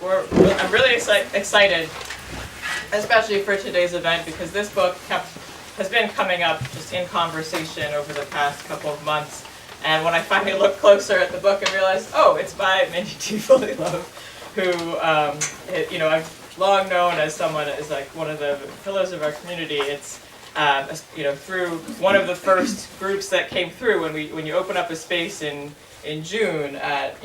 I'm really excited, especially for today's event, because this book has been coming up just in conversation over the past couple of months. And when I finally looked closer at the book and realized, oh, it's by Mindy Fullilove, who I've long known as someone as like one of the pillars of our community. It's through one of the first groups that came through when you open up a space in June at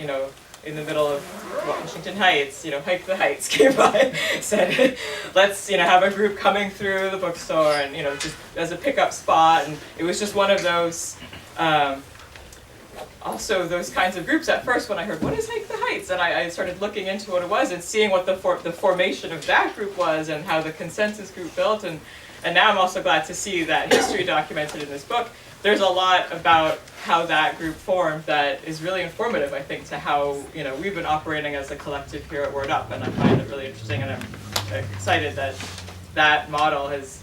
in the middle of Washington Heights, Hike the Heights came by, said, let's, have a group coming through the bookstore and, just as a pickup spot. And it was just one of those, also those kinds of groups at first when I heard, what is Hike the Heights? And I started looking into what it was and seeing what the formation of that group was and how the consensus group built. And now I'm also glad to see that history documented in this book. There's a lot about how that group formed that is really informative, I think, to how we've been operating as a collective here at Word Up, and I find it really interesting, and I'm excited that that model has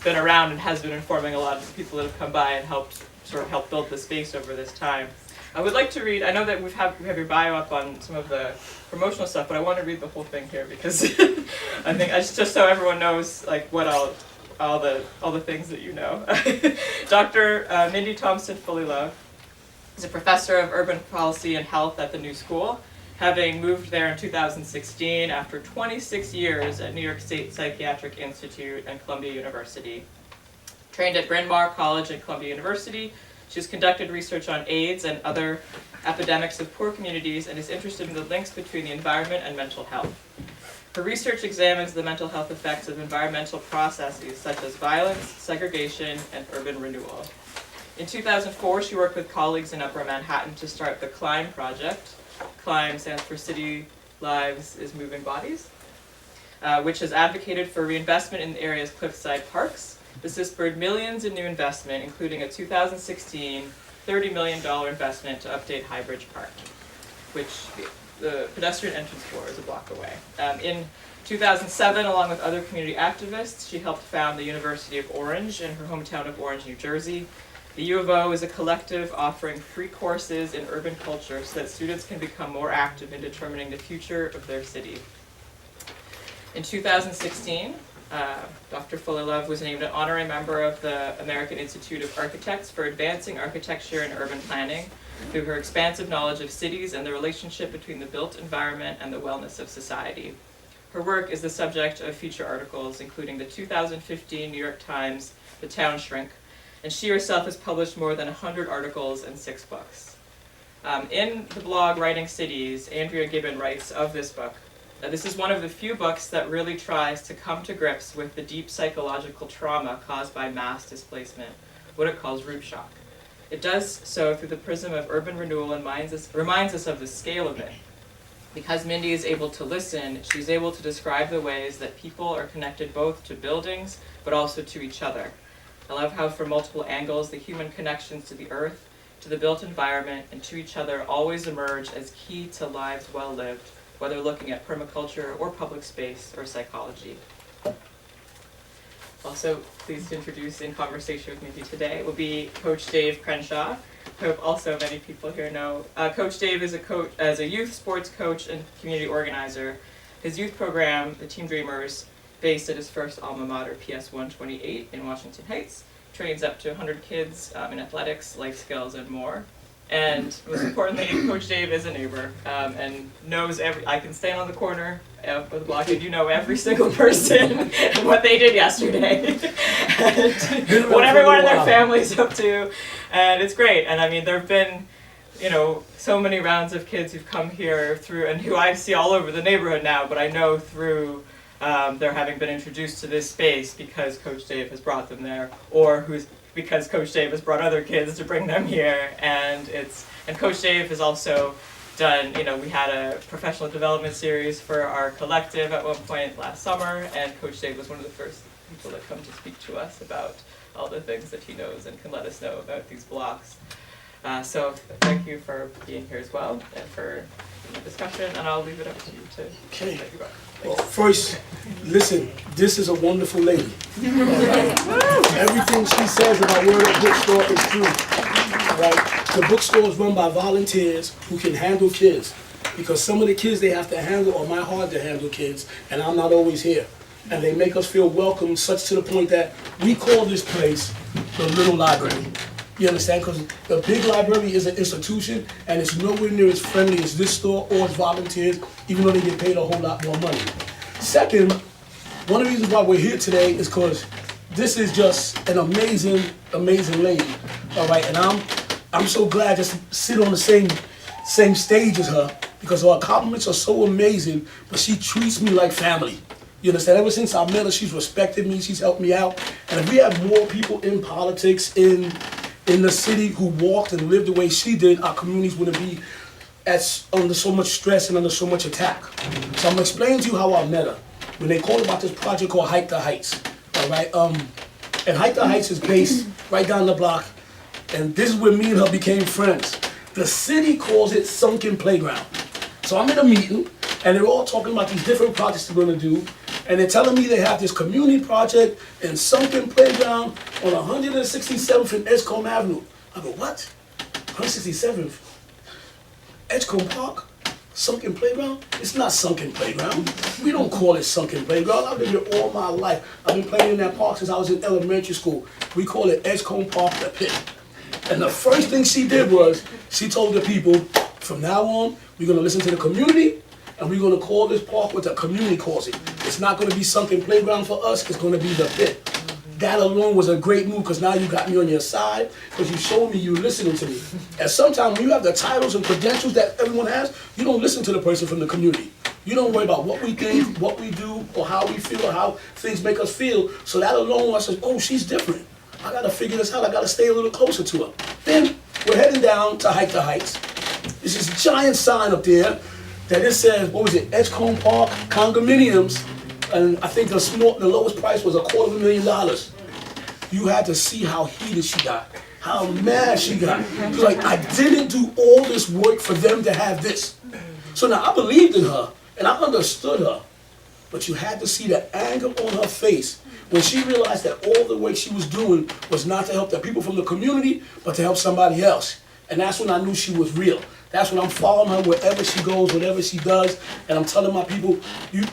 been around and has been informing a lot of the people that have come by and helped build the space over this time. I would like to read. I know that we have your bio up on some of the promotional stuff, but I want to read the whole thing here because I think just so everyone knows what all the things that you know. Dr. Mindy Thompson Fullilove is a professor of urban policy and health at the New School, having moved there in 2016 after 26 years at New York State Psychiatric Institute and Columbia University. Trained at Bryn Mawr College and Columbia University, she has conducted research on AIDS and other epidemics of poor communities and is interested in the links between the environment and mental health. Her research examines the mental health effects of environmental processes such as violence, segregation, and urban renewal. In 2004, she worked with colleagues in Upper Manhattan to start the CLIMB project. CLIMB stands for City Lives is Moving Bodies, which has advocated for reinvestment in the area's cliffside parks. This has spurred millions in new investment, including a 2016 $30 million investment to update High Bridge Park, which the pedestrian entrance floor is a block away. In 2007, along with other community activists, she helped found the University of Orange in her hometown of Orange, New Jersey. The U of O is a collective offering free courses in urban culture so that students can become more active in determining the future of their city. In 2016, Dr. Fullilove was named an honorary member of the American Institute of Architects for advancing architecture and urban planning through her expansive knowledge of cities and the relationship between the built environment and the wellness of society. Her work is the subject of feature articles, including the 2015 New York Times, The Town Shrink, and she herself has published more than 100 articles and 6 books. In the blog Writing Cities, Andrea Gibbon writes of this book, this is one of the few books that really tries to come to grips with the deep psychological trauma caused by mass displacement, what it calls root shock. It does so through the prism of urban renewal and reminds us of the scale of it. Because Mindy is able to listen, she's able to describe the ways that people are connected both to buildings, but also to each other. I love how from multiple angles, the human connections to the earth, to the built environment, and to each other always emerge as key to lives well lived, whether looking at permaculture or public space or psychology. Also pleased to introduce in conversation with Mindy today will be Coach Dave Crenshaw, who also many people here know. Coach Dave is a youth sports coach and community organizer. His youth program, the Team Dreamers, based at his first alma mater, PS 128 in Washington Heights, trains up to 100 kids in athletics, life skills, and more. And most importantly, Coach Dave is a neighbor and knows I can stand on the corner of the block and you know every single person and what they did yesterday and what everyone in their family's up to. And it's great. And I mean, there have been, so many rounds of kids who've come here through and who I see all over the neighborhood now, but I know through their having been introduced to this space because Coach Dave has brought them there, or because Coach Dave has brought other kids to bring them here, and Coach Dave has also done, we had a professional development series for our collective at one point last summer, and Coach Dave was one of the first people that come to speak to us about all the things that he knows and can let us know about these blocks. So thank you for being here as well, and for the discussion, and I'll leave it up to you to take you back. Well, first, listen, this is a wonderful lady. Everything she says about Word Up Bookstore is true. Right? The bookstore is run by volunteers who can handle kids. because some of the kids they have to handle are my hard to handle kids, and I'm not always here. And they make us feel welcome, such to the point that we call this place the little library. You understand? Because the big library is an institution, and it's nowhere near as friendly as this store or its volunteers, even though they get paid a whole lot more money. Second, one of the reasons why we're here today is because this is just an amazing, amazing lady. All right, and I'm so glad just to sit on the same stage as her, because her compliments are so amazing, but she treats me like family. You understand? Ever since I met her, she's respected me, she's helped me out. And if we had more people in politics in the city who walked and lived the way she did, our communities wouldn't be under so much stress and under so much attack. So I'm explaining to you how I met her. When they called about this project called Hike the Heights, all right? And Hike the Heights is based right down the block, and this is where me and her became friends. The city calls it Sunken Playground. So I'm in a meeting, and they're all talking about these different projects they're gonna do, and they're telling me they have this community project in Sunken Playground on 167th and Edgecombe Avenue. I go, what? 167th? Edgecombe Park? Sunken Playground? It's not Sunken Playground. We don't call it Sunken Playground. I've been here all my life. I've been playing in that park since I was in elementary school. We call it Edgecombe Park, the pit. And the first thing she did was, she told the people, from now on, we're gonna listen to the community, and we're gonna call this park what the community calls it. It's not gonna be Sunken Playground for us, it's gonna be the pit. That alone was a great move, because now you got me on your side, because you showed me you listening to me. And sometimes when you have the titles and credentials that everyone has, you don't listen to the person from the community. You don't worry about what we think, what we do, or how we feel, or how things make us feel. So that alone, I said, oh, she's different. I gotta figure this out, I gotta stay a little closer to her. Then, we're heading down to Hike the Heights. There's this giant sign up there that it says, what was it, Edgecombe Park condominiums, and I think the lowest price was $250,000. You had to see how heated she got, how mad she got. She was like, I didn't do all this work for them to have this. So now I believed in her, and I understood her, but you had to see the anger on her face when she realized that all the work she was doing was not to help the people from the community, but to help somebody else. And that's when I knew she was real. That's when I'm following her wherever she goes, whatever she does, and I'm telling my people,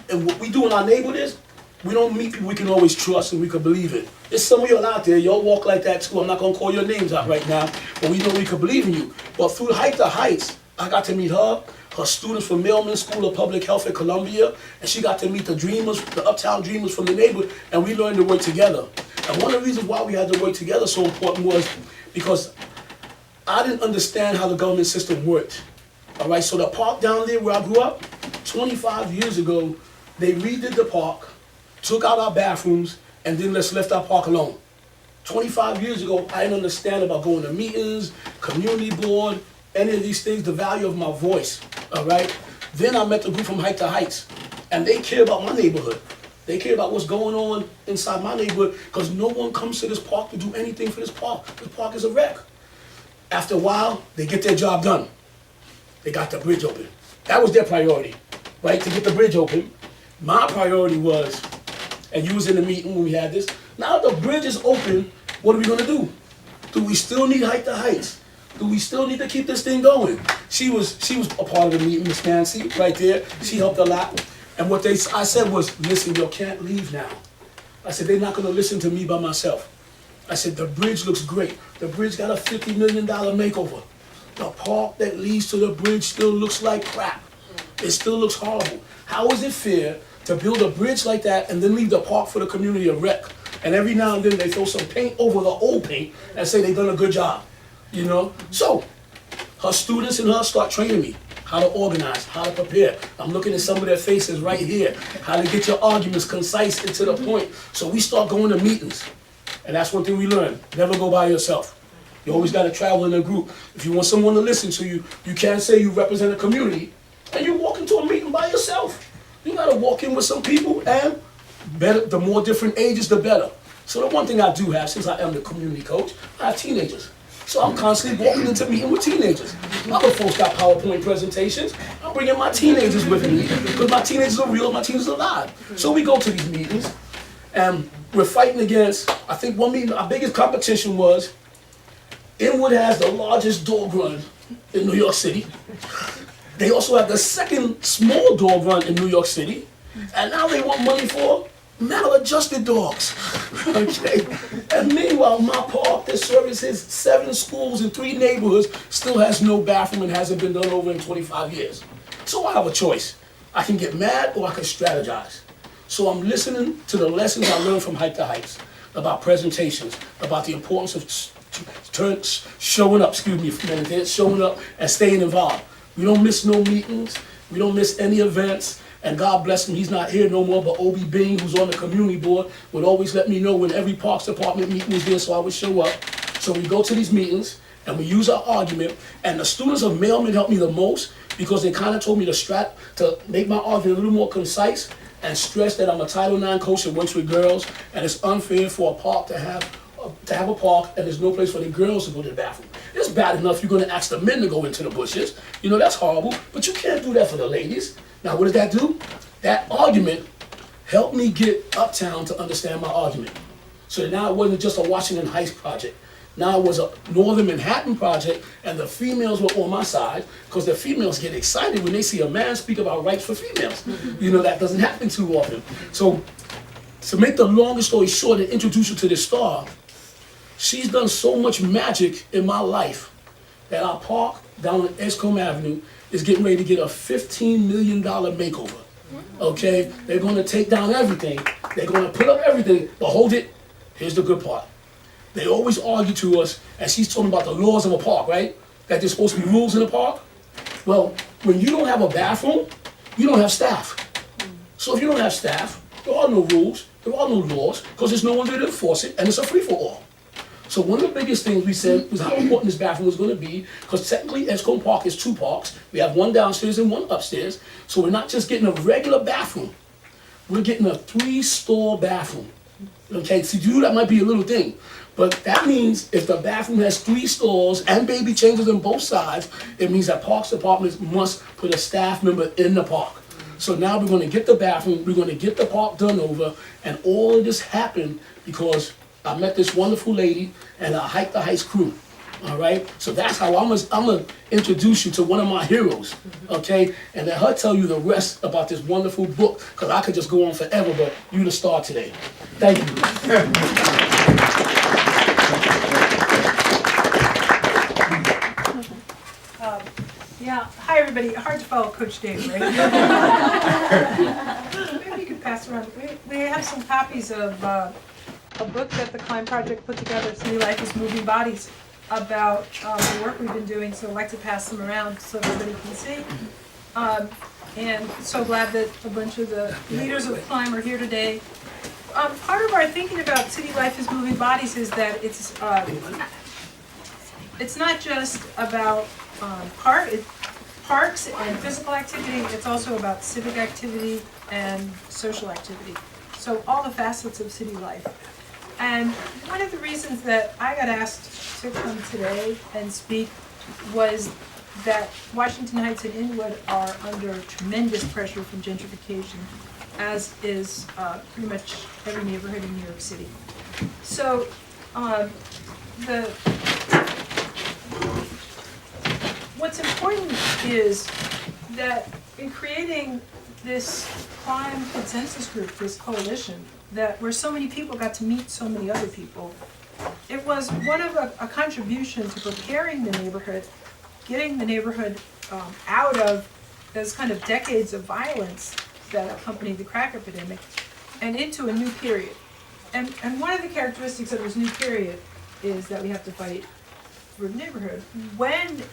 and what we do in our neighborhood is, we don't meet people we can always trust and we can believe in. There's some of y'all out there, y'all walk like that too. I'm not gonna call your names out right now, but we know we can believe in you. But through Hike the Heights, I got to meet her students from Mailman School of Public Health at Columbia, and she got to meet the dreamers, the uptown dreamers from the neighborhood, and we learned to work together. And one of the reasons why we had to work together so important was because I didn't understand how the government system worked. All right, so the park down there where I grew up, 25 years ago, they redid the park, took out our bathrooms, and then left our park alone. 25 years ago, I didn't understand about going to meetings, community board, any of these things, the value of my voice, all right? Then I met the group from Hike the Heights, and they care about my neighborhood. They care about what's going on inside my neighborhood, because no one comes to this park to do anything for this park. This park is a wreck. After a while, they get their job done. They got the bridge open. That was their priority, right, to get the bridge open. My priority was, and you was in the meeting when we had this, now that the bridge is open, what are we gonna do? Do we still need Hike the Heights? Do we still need to keep this thing going? She was a part of the meeting, Miss Nancy, right there. She helped a lot. And what I said was, listen, you can't leave now. I said, they're not gonna listen to me by myself. I said, the bridge looks great. The bridge got a $50 million makeover. The park that leads to the bridge still looks like crap. It still looks horrible. How is it fair to build a bridge like that and then leave the park for the community a wreck? And every now and then they throw some paint over the old paint and say they've done a good job, you know? So, her students and her start training me how to organize, how to prepare. I'm looking at some of their faces right here, how to get your arguments concise and to the point. So we start going to meetings. And that's one thing we learned, never go by yourself. You always gotta travel in a group. If you want someone to listen to you, you can't say you represent a community and you walk into a meeting by yourself. You gotta walk in with some people, and better, the more different ages, the better. So the one thing I do have, since I am the community coach, I have teenagers. So I'm constantly walking into meeting with teenagers. Other folks got PowerPoint presentations. I'm bringing my teenagers with me because my teenagers are real, my teenagers are alive. So we go to these meetings, and we're fighting against, I think one meeting, our biggest competition was, Inwood has the largest dog run in New York City. They also have the second small dog run in New York City, and now they want money for maladjusted dogs. Okay? And meanwhile, my park that services 7 schools in 3 neighborhoods still has no bathroom and hasn't been done over in 25 years. So I have a choice. I can get mad or I can strategize. So I'm listening to the lessons I learned from Hike to Heights about presentations, about the importance of showing up, showing up and staying involved. We don't miss no meetings, we don't miss any events, and God bless him, he's not here no more, but Obi Bing, who's on the community board, would always let me know when every Parks Department meeting was there, so I would show up. So we go to these meetings, and we use our argument, and the students of Mailman helped me the most, because they kind of told me to make my argument a little more concise, and stress that I'm a Title IX coach that works with girls, and it's unfair for a park to have a park and there's no place for the girls to go to the bathroom. It's bad enough you're gonna ask the men to go into the bushes. You know, that's horrible, but you can't do that for the ladies. Now, what does that do? That argument helped me get Uptown to understand my argument. So now it wasn't just a Washington Heights project. Now it was a Northern Manhattan project, and the females were on my side, because the females get excited when they see a man speak about rights for females. You know, that doesn't happen too often. So, to make the longest story short and introduce you to this star, she's done so much magic in my life that our park down on Edgecombe Avenue is getting ready to get a $15 million makeover. Okay? They're going to take down everything. They're going to put up everything. But hold it, here's the good part. They always argue to us, and she's talking about the laws of a park, right? That there's supposed to be rules in a park. Well, when you don't have a bathroom, you don't have staff. So if you don't have staff, there are no rules, there are no laws, because there's no one there to enforce it, and it's a free-for-all. So one of the biggest things we said was how important this bathroom was going to be, because technically Edgecombe Park is 2 parks. We have one downstairs and one upstairs, so we're not just getting a regular bathroom. We're getting a 3-stall bathroom. Okay, to you that might be a little thing, but that means if the bathroom has 3 stalls and baby changers on both sides, it means that Parks Department must put a staff member in the park. So now we're going to get the bathroom, we're going to get the park done over, and all of this happened because I met this wonderful lady and I Hike the Heights crew. All right, so that's how I'm gonna introduce you to one of my heroes, okay? And let her tell you the rest about this wonderful book, because I could just go on forever, but you the star today. Thank you. Yeah, hi everybody. Hard to follow Coach Dave, right? Maybe you could pass around. We have some copies of a book that the Climb Project put together, City Life is Moving Bodies, about the work we've been doing, so I'd like to pass them around so everybody can see. And so glad that a bunch of the leaders of Climb are here today. Part of our thinking about City Life is Moving Bodies is that it's not just about parks and physical activity, it's also about civic activity and social activity. So all the facets of city life. And one of the reasons that I got asked to come today and speak was that Washington Heights and Inwood are under tremendous pressure from gentrification, as is pretty much every neighborhood in New York City. So what's important is that in creating this Climb consensus group, this coalition, that where so many people got to meet so many other people, it was one of a contribution to preparing the neighborhood, getting the neighborhood out of those kind of decades of violence that accompanied the crack epidemic and into a new period. And one of the characteristics of this new period is that we have to fight for the neighborhood. When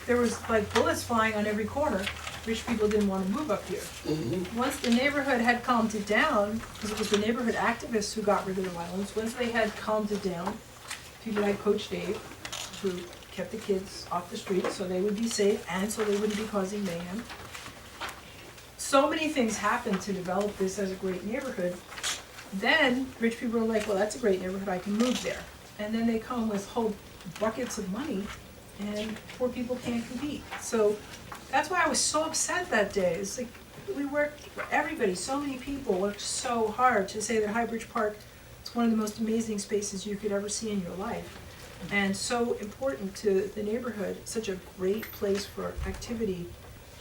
there was like bullets flying on every corner, rich people didn't want to move up here. Mm-hmm. Once the neighborhood had calmed it down, because it was the neighborhood activists who got rid of the violence, once they had calmed it down, people like Coach Dave, who kept the kids off the street so they would be safe and so they wouldn't be causing mayhem. So many things happened to develop this as a great neighborhood. Then rich people were like, well, that's a great neighborhood, I can move there. And then they come with whole buckets of money and poor people can't compete. So that's why I was so upset that day. It's like we worked, everybody, so many people worked so hard to say that Highbridge Park is one of the most amazing spaces you could ever see in your life. and so important to the neighborhood, such a great place for activity.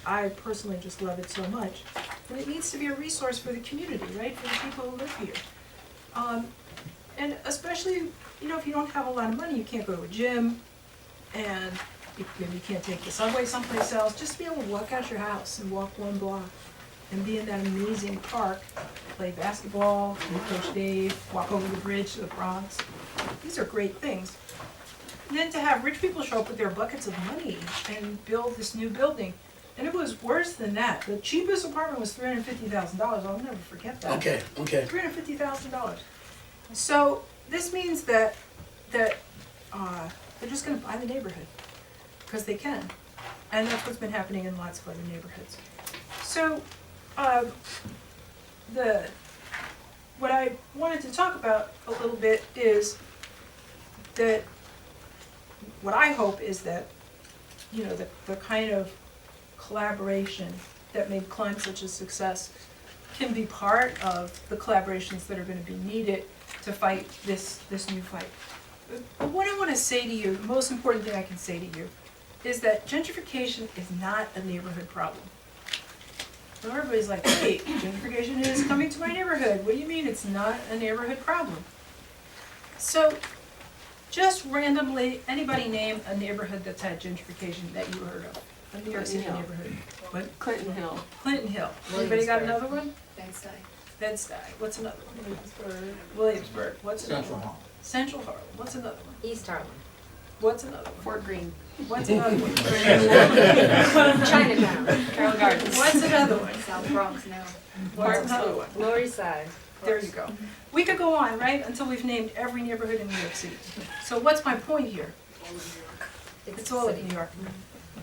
I personally just love it so much. And it needs to be a resource for the community, right, for the people who live here. And especially, you know, if you don't have a lot of money, you can't go to a gym, and maybe you can't take the subway someplace else, just be able to walk out your house and walk one block and be in that amazing park, play basketball, meet Coach Dave, walk over the bridge to the Bronx. These are great things. And then to have rich people show up with their buckets of money and build this new building. And it was worse than that. The cheapest apartment was $350,000. I'll never forget that. Okay. $350,000. So this means that they're just going to buy the neighborhood because they can, and that's what's been happening in lots of other neighborhoods. So what I wanted to talk about a little bit is that what I hope is that, you know, the kind of collaboration that made Climb such a success can be part of the collaborations that are going to be needed to fight this new fight. But what I want to say to you, the most important thing I can say to you, is that gentrification is not a neighborhood problem. So everybody's like, hey, gentrification is coming to my neighborhood. What do you mean it's not a neighborhood problem? So just randomly, anybody name a neighborhood that's had gentrification that you heard of? A New York City neighborhood. What? Clinton Hill. Clinton Hill. Anybody got another one? Bed-Stuy. Bed-Stuy. What's another one? Williamsburg. What's another one? Central Harlem. What's another one? East Harlem. What's another one? Fort Greene. What's another one? Chinatown. Carroll Gardens. What's another one? South Bronx now. What's another one? Lower East Side. There you go. We could go on, right, until we've named every neighborhood in New York City. So what's my point here? It's all of New York.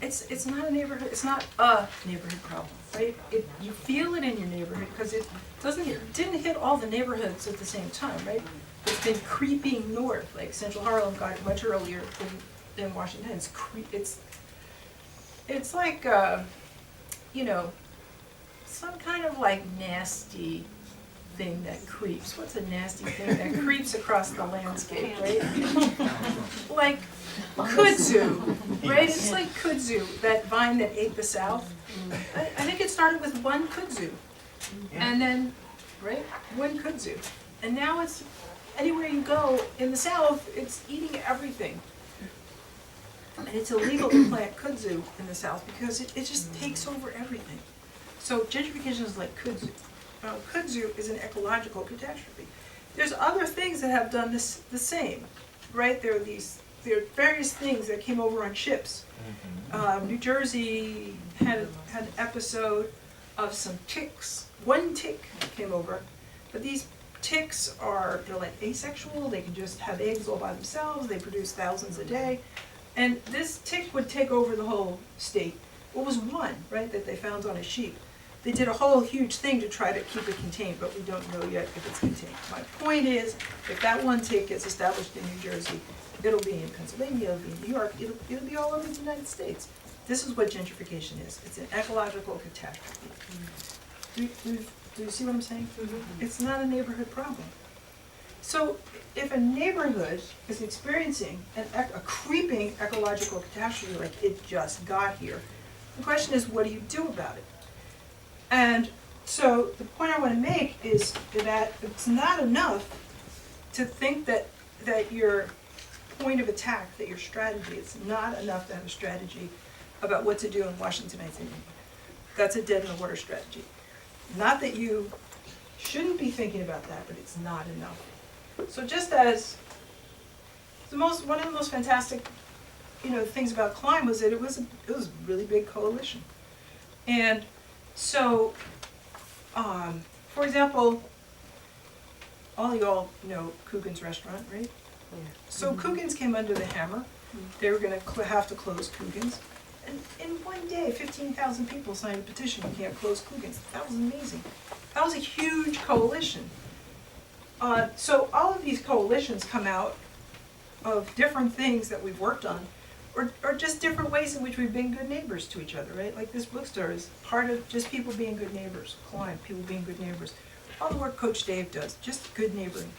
It's not a neighborhood, it's not a neighborhood problem, right? You feel it in your neighborhood because it didn't hit all the neighborhoods at the same time, right? It's been creeping north, like Central Harlem got it much earlier than Washington. It's like, you know, some kind of like nasty thing that creeps. What's a nasty thing that creeps across the landscape, right? Like kudzu, right? It's like kudzu, that vine that ate the South. I think it started with one kudzu, and then, right, one kudzu, and now it's anywhere you go in the South, it's eating everything. And it's illegal to plant kudzu in the South because it just takes over everything. So gentrification is like kudzu. Kudzu is an ecological catastrophe. There's other things that have done this the same, right? There are various things that came over on ships. New Jersey had an episode of some ticks. One tick came over, but these ticks they're like asexual. They can just have eggs all by themselves. They produce thousands a day. And this tick would take over the whole state. It was one, right, that they found on a sheep. They did a whole huge thing to try to keep it contained, but we don't know yet if it's contained. My point is, if that one tick gets established in New Jersey, it'll be in Pennsylvania, it'll be in New York, it'll be all over the United States. This is what gentrification is. It's an ecological catastrophe. Do you see what I'm saying? Mm-hmm. It's not a neighborhood problem. So if a neighborhood is experiencing a creeping ecological catastrophe like it just got here, the question is, what do you do about it? And so the point I want to make is that it's not enough to think that your point of attack, that your strategy, it's not enough to have a strategy about what to do in Washington, I think. That's a dead in the water strategy. Not that you shouldn't be thinking about that, but it's not enough. So just as one of the most fantastic, things about Climb was that it was a really big coalition. And so, for example, all y'all know Coogan's restaurant, right? Yeah. So Coogan's came under the hammer. They were going to have to close Coogan's. And in one day, 15,000 people signed a petition, you can't close Coogan's. That was amazing. That was a huge coalition. So all of these coalitions come out of different things that we've worked on, or just different ways in which we've been good neighbors to each other, right? Like this bookstore is part of just people being good neighbors. Climb, people being good neighbors. All the work Coach Dave does, just good neighboring.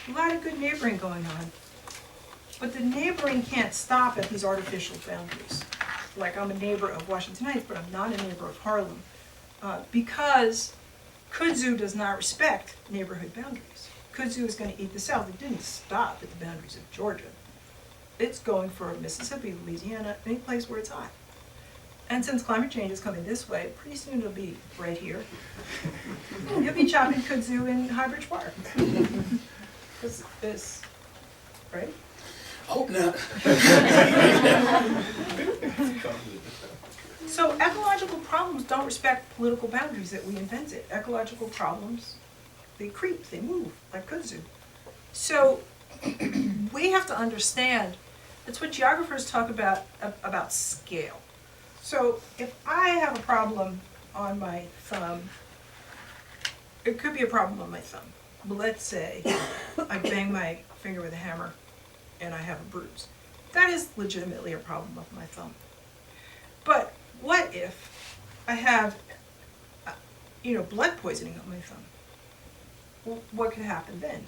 A lot of good neighboring going on. But the neighboring can't stop at these artificial boundaries. Like I'm a neighbor of Washington Heights, but I'm not a neighbor of Harlem. Because kudzu does not respect neighborhood boundaries. Kudzu is going to eat the South. It didn't stop at the boundaries of Georgia. It's going for Mississippi, Louisiana, any place where it's hot. And since climate change is coming this way, pretty soon it'll be right here. You'll be chopping kudzu in Highbridge Park. This, right? Hope not. So ecological problems don't respect political boundaries that we invented. Ecological problems, they creep, they move, like kudzu. So we have to understand, that's what geographers talk about scale. So if I have a problem on my thumb, it could be a problem on my thumb. But let's say I bang my finger with a hammer and I have a bruise. That is legitimately a problem of my thumb. But what if I have, blood poisoning on my thumb? Well, what could happen then?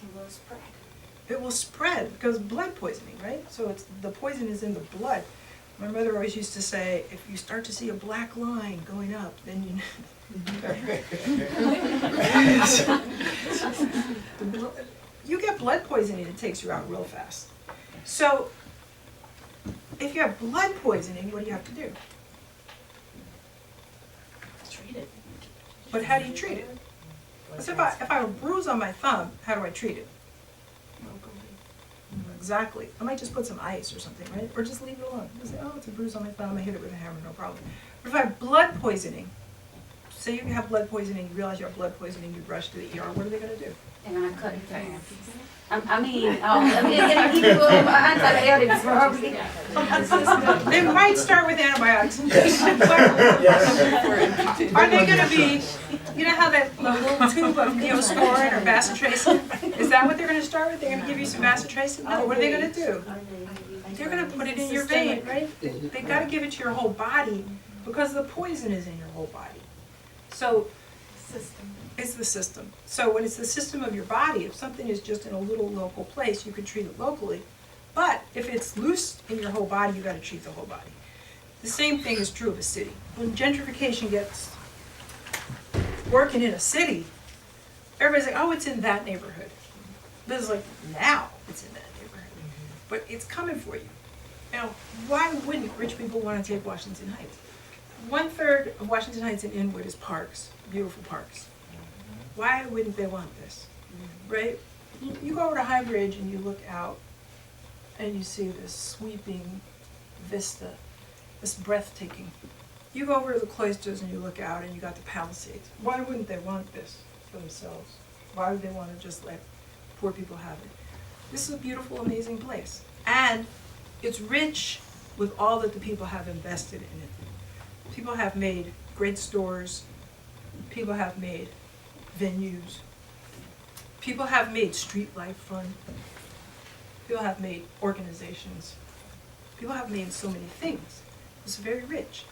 It will spread. It will spread because blood poisoning, right? So the poison is in the blood. My mother always used to say, if you start to see a black line going up, then you you get blood poisoning, it takes you out real fast. So if you have blood poisoning, what do you have to do? Treat it. But how do you treat it? So if I have a bruise on my thumb, how do I treat it? Exactly. I might just put some ice or something, right? Or just leave it alone. Just say, oh, it's a bruise on my thumb, I hit it with a hammer, no problem. But if I have blood poisoning, say you have blood poisoning, you realize you have blood poisoning, you rush to the ER, what are they going to do? They're gonna cut it down. Antibiotics. They might start with antibiotics. Are they going to be, you know how that little tube of Neosporin or bacitracin? Is that what they're going to start with? They're going to give you some bacitracin? No, what are they going to do? They're going to put it in your vein, right? They got to give it to your whole body because the poison is in your whole body. So it's the system. So when it's the system of your body, if something is just in a little local place, you can treat it locally. But if it's loose in your whole body, you got to treat the whole body. The same thing is true of a city. When gentrification gets working in a city, everybody's like, oh, it's in that neighborhood. This is like, now it's in that neighborhood. But it's coming for you. Now, why wouldn't rich people want to take Washington Heights? 1/3 of Washington Heights and Inwood is parks, beautiful parks. Why wouldn't they want this, right? You go over to High Bridge and you look out and you see this sweeping vista, this breathtaking. You go over to the cloisters and you look out and you got the Palisades. Why wouldn't they want this for themselves? Why would they want to just let poor people have it? This is a beautiful, amazing place. And it's rich with all that the people have invested in it. People have made great stores. People have made venues. People have made street life fun. People have made organizations. People have made so many things. It's very rich.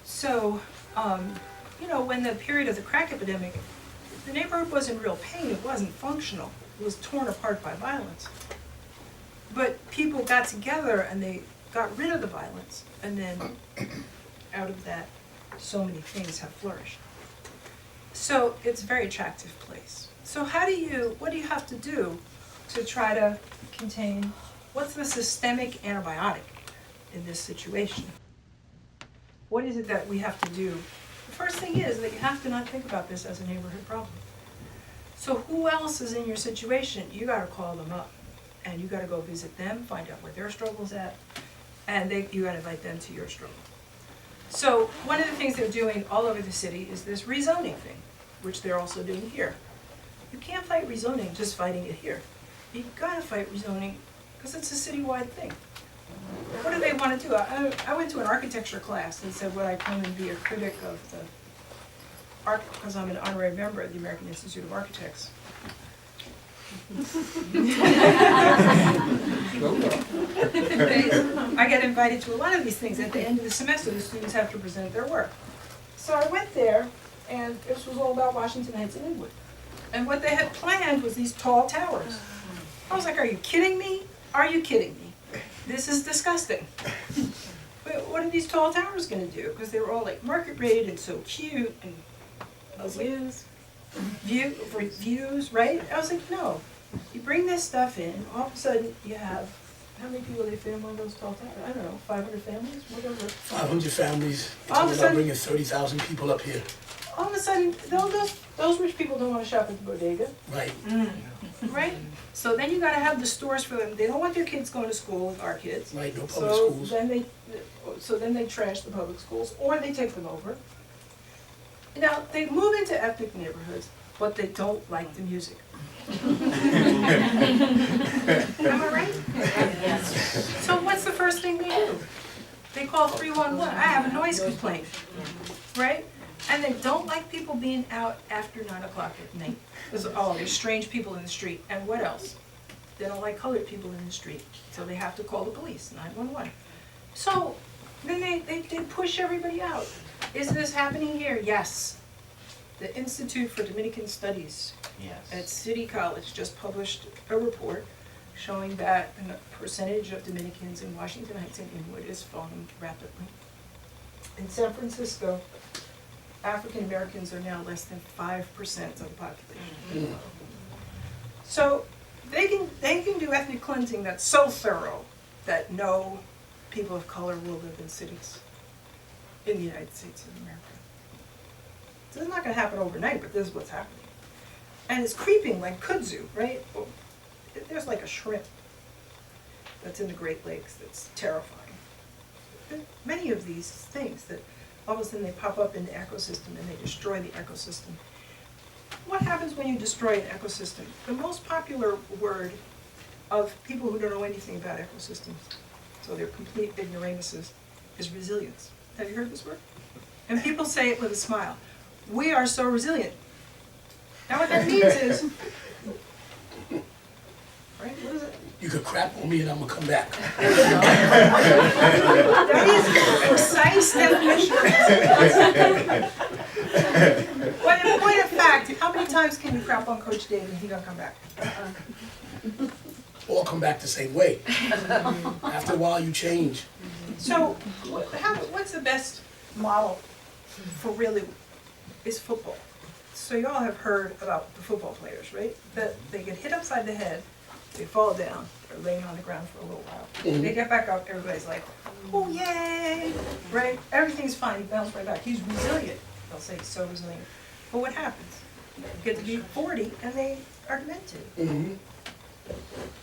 So, when the period of the crack epidemic, the neighborhood was in real pain. It wasn't functional. It was torn apart by violence. But people got together and they got rid of the violence. And then out of that, so many things have flourished. So it's a very attractive place. So what do you have to do to try to contain, what's the systemic antibiotic in this situation? What is it that we have to do? The first thing is that you have to not think about this as a neighborhood problem. So who else is in your situation? You gotta call them up and you gotta go visit them, find out where their struggle's at, and you gotta invite them to your struggle. So one of the things they're doing all over the city is this rezoning thing, which they're also doing here. You can't fight rezoning just fighting it here. You gotta fight rezoning because it's a citywide thing. What do they want to do? I went to an architecture class and said, would I come and be a critic of the art, because I'm an honorary member of the American Institute of Architects. I get invited to a lot of these things. At the end of the semester, the students have to present their work. So I went there, and this was all about Washington Heights and Inwood. And what they had planned was these tall towers. I was like, are you kidding me? Are you kidding me? This is disgusting. But what are these tall towers gonna do? Because they were all like market rate and so cute and I was like, views, right? I was like, no. You bring this stuff in, all of a sudden you have, how many people they fit in one of those tall towers? I don't know, 500 families, whatever. 500 families, All of a it's sudden- bringing 30,000 people up here. All of a sudden, those rich people don't want to shop at the bodega, Right. right? So then you gotta have the stores for them. They don't want their kids going to school with our kids. Right, no public So schools. then they trash the public schools, or they take them over. Now, they move into ethnic neighborhoods, but they don't like the music. Am I right? Yes. So what's the first thing they do? They call 311, I have a noise complaint, right? And they don't like people being out after 9 o'clock at night. There's, oh, there's strange people in the street, and what else? They don't like colored people in the street, so they have to call the police, 911. So then they push everybody out. Is this happening here? Yes. The Institute for Dominican Studies at City College just published a report showing that the percentage of Dominicans in Washington Heights and Inwood is falling rapidly. In San Francisco, African Americans are now less than 5% of the population. So they can do ethnic cleansing that's so thorough that no people of color will live in cities in the United States of America. So it's not going to happen overnight, but this is what's happening. And it's creeping like kudzu, right? There's like a shrimp that's in the Great Lakes that's terrifying. There are many of these things that all of a sudden they pop up in the ecosystem and they destroy the ecosystem. What happens when you destroy an ecosystem? The most popular word of people who don't know anything about ecosystems, so they're complete ignoramuses, is resilience. Have you heard this word? And people say it with a smile. We are so resilient. Now what that means is, right, what is it? You could crap on me and I'm gonna come back. That is a precise definition of resilience. But in point of fact, how many times can you crap on Coach Dave and he don't come back? All come back the same way. After a while, you change. So, what's the best model for really is football. So you all have heard about the football players, right? That they get hit upside the head, they fall down, they're laying on the ground for a little while. They get back up, everybody's like, oh yay, right? Everything's fine, he bounced right back. He's resilient. They'll say he's so resilient. But what happens? They get to be 40 and they are demented.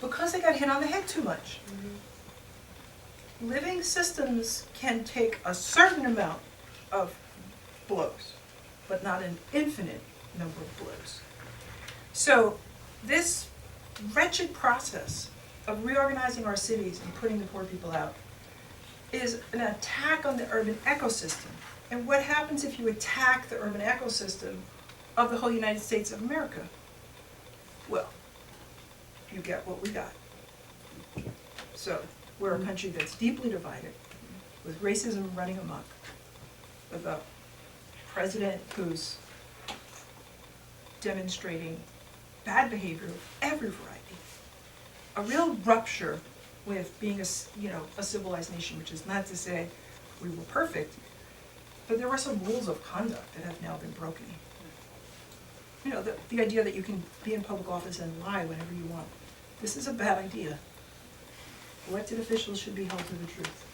Because they got hit on the head too much. Living systems can take a certain amount of blows, but not an infinite number of blows. So this wretched process of reorganizing our cities and putting the poor people out is an attack on the urban ecosystem. And what happens if you attack the urban ecosystem of the whole United States of America? Well, you get what we got. So we're a country that's deeply divided, with racism running amok, with a president who's demonstrating bad behavior of every variety, a real rupture with being a civilized nation, which is not to say we were perfect, but there were some rules of conduct that have now been broken. You know, the idea that you can be in public office and lie whenever you want. This is a bad idea. Elected officials should be held to the truth.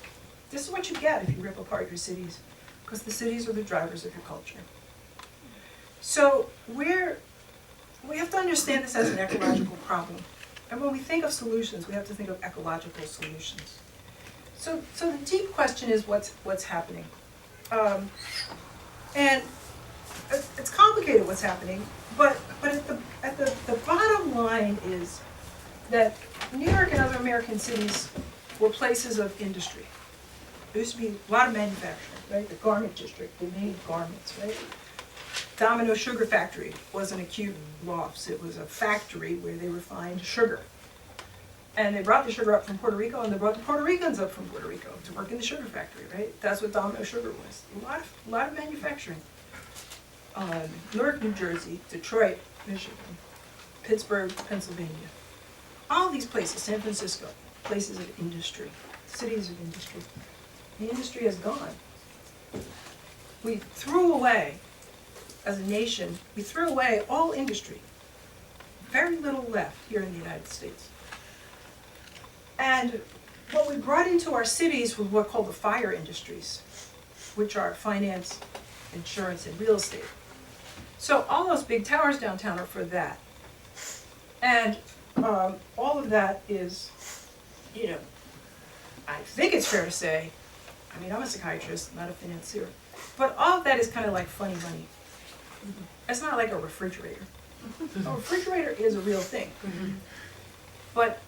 This is what you get if you rip apart your cities, because the cities are the drivers of your culture. So we have to understand this as an ecological problem. And when we think of solutions, we have to think of ecological solutions. So the deep question is what's happening. And it's complicated what's happening, but at the bottom line is that New York and other American cities were places of industry. There used to be a lot of manufacturing, right? The garment district, they made garments, right? Domino Sugar Factory wasn't a cute loft, it was a factory where they refined sugar. And they brought the sugar up from Puerto Rico, and they brought the Puerto Ricans up from Puerto Rico to work in the sugar factory, right? That's what Domino Sugar was. A lot of manufacturing. Newark, New Jersey, Detroit, Michigan, Pittsburgh, Pennsylvania. all these places, San Francisco, places of industry, cities of industry. The industry is gone. We threw away, as a nation, we threw away all industry. Very little left here in the United States. And what we brought into our cities was what are called the FIRE industries, which are finance, insurance, and real estate. So all those big towers downtown are for that. And all of that is, you know, I think it's fair to say, I mean, I'm a psychiatrist, not a financier, but all of that is kind of like funny money. It's not like a refrigerator. A refrigerator is a real thing. But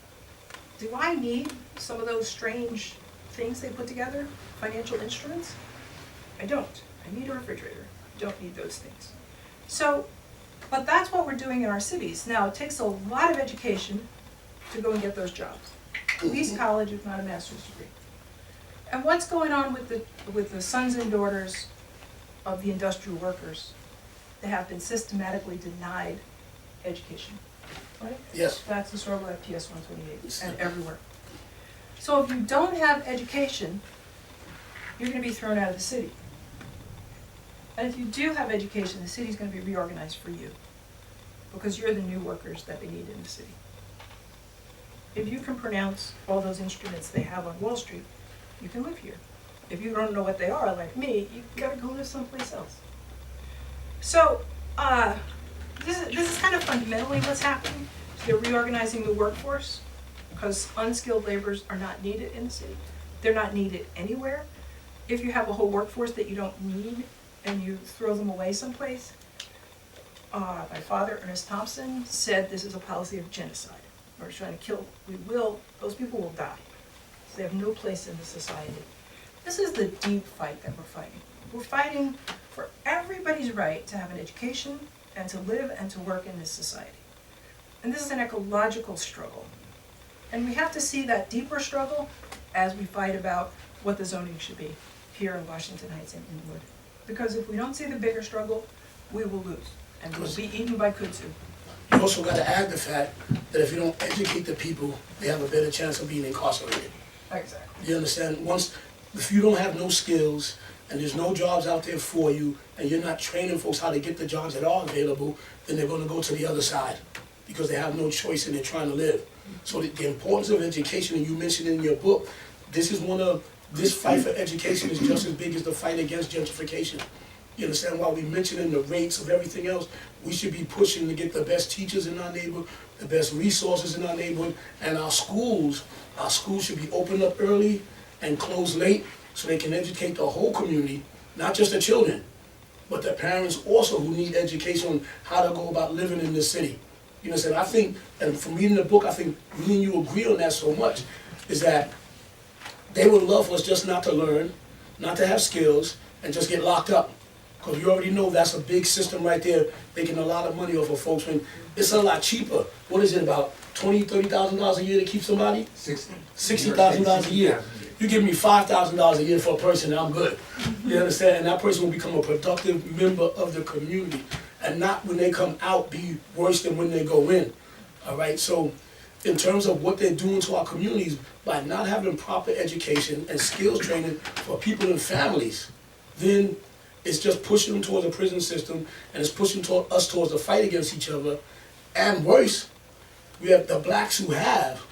do I need some of those strange things they put together, financial instruments? I don't. I need a refrigerator. I don't need those things. So, but that's what we're doing in our cities. Now, it takes a lot of education to go and get those jobs. At least college, if not a master's degree. And what's going on with the sons and daughters of the industrial workers? They have been systematically denied education, right? Yes. That's the struggle at PS 128 and everywhere. So if you don't have education, you're going to be thrown out of the city. And if you do have education, the city's going to be reorganized for you, because you're the new workers that they need in the city. If you can pronounce all those instruments they have on Wall Street, you can live here. If you don't know what they are, like me, you gotta go live someplace else. So, this is kind of fundamentally what's happening. They're reorganizing the workforce, because unskilled laborers are not needed in the city. They're not needed anywhere. If you have a whole workforce that you don't need and you throw them away someplace, my father, Ernest Thompson, said this is a policy of genocide. We're trying to kill, those people will die. So they have no place in the society. This is the deep fight that we're fighting. We're fighting for everybody's right to have an education and to live and to work in this society. And this is an ecological struggle. And we have to see that deeper struggle as we fight about what the zoning should be here in Washington Heights and Inwood. Because if we don't see the bigger struggle, we will lose. And we'll be eaten by kudzu. You also got to add the fact that if you don't educate the people, they have a better chance of being incarcerated. Exactly. You understand? If you don't have no skills and there's no jobs out there for you and you're not training folks how to get the jobs that are available, then they're going to go to the other side because they have no choice and they're trying to live. So the importance of education, and you mentioned in your book, this fight for education is just as big as the fight against gentrification. You understand? While we mentioning the rates of everything else, we should be pushing to get the best teachers in our neighborhood, the best resources in our neighborhood, and our schools should be opened up early and closed late so they can educate the whole community, not just the children, but the parents also who need education on how to go about living in this city. You know what I'm saying? I think, and from reading the book, I think me and you agree on that so much, is that they would love for us just not to learn, not to have skills, and just get locked up. Because you already know that's a big system right there, making a lot of money off of folks when it's a lot cheaper. What is it, about $20,000, $30,000 a year to keep somebody? $60,000 a year. You give me $5,000 a year for a person, and I'm good. You understand? And that person will become a productive member of the community, and not when they come out be worse than when they go in. All right. So, in terms of what they're doing to our communities by not having proper education and skills training for people and families, then it's just pushing them towards a prison system, and it's pushing us towards a fight against each other. And worse, we have the blacks who have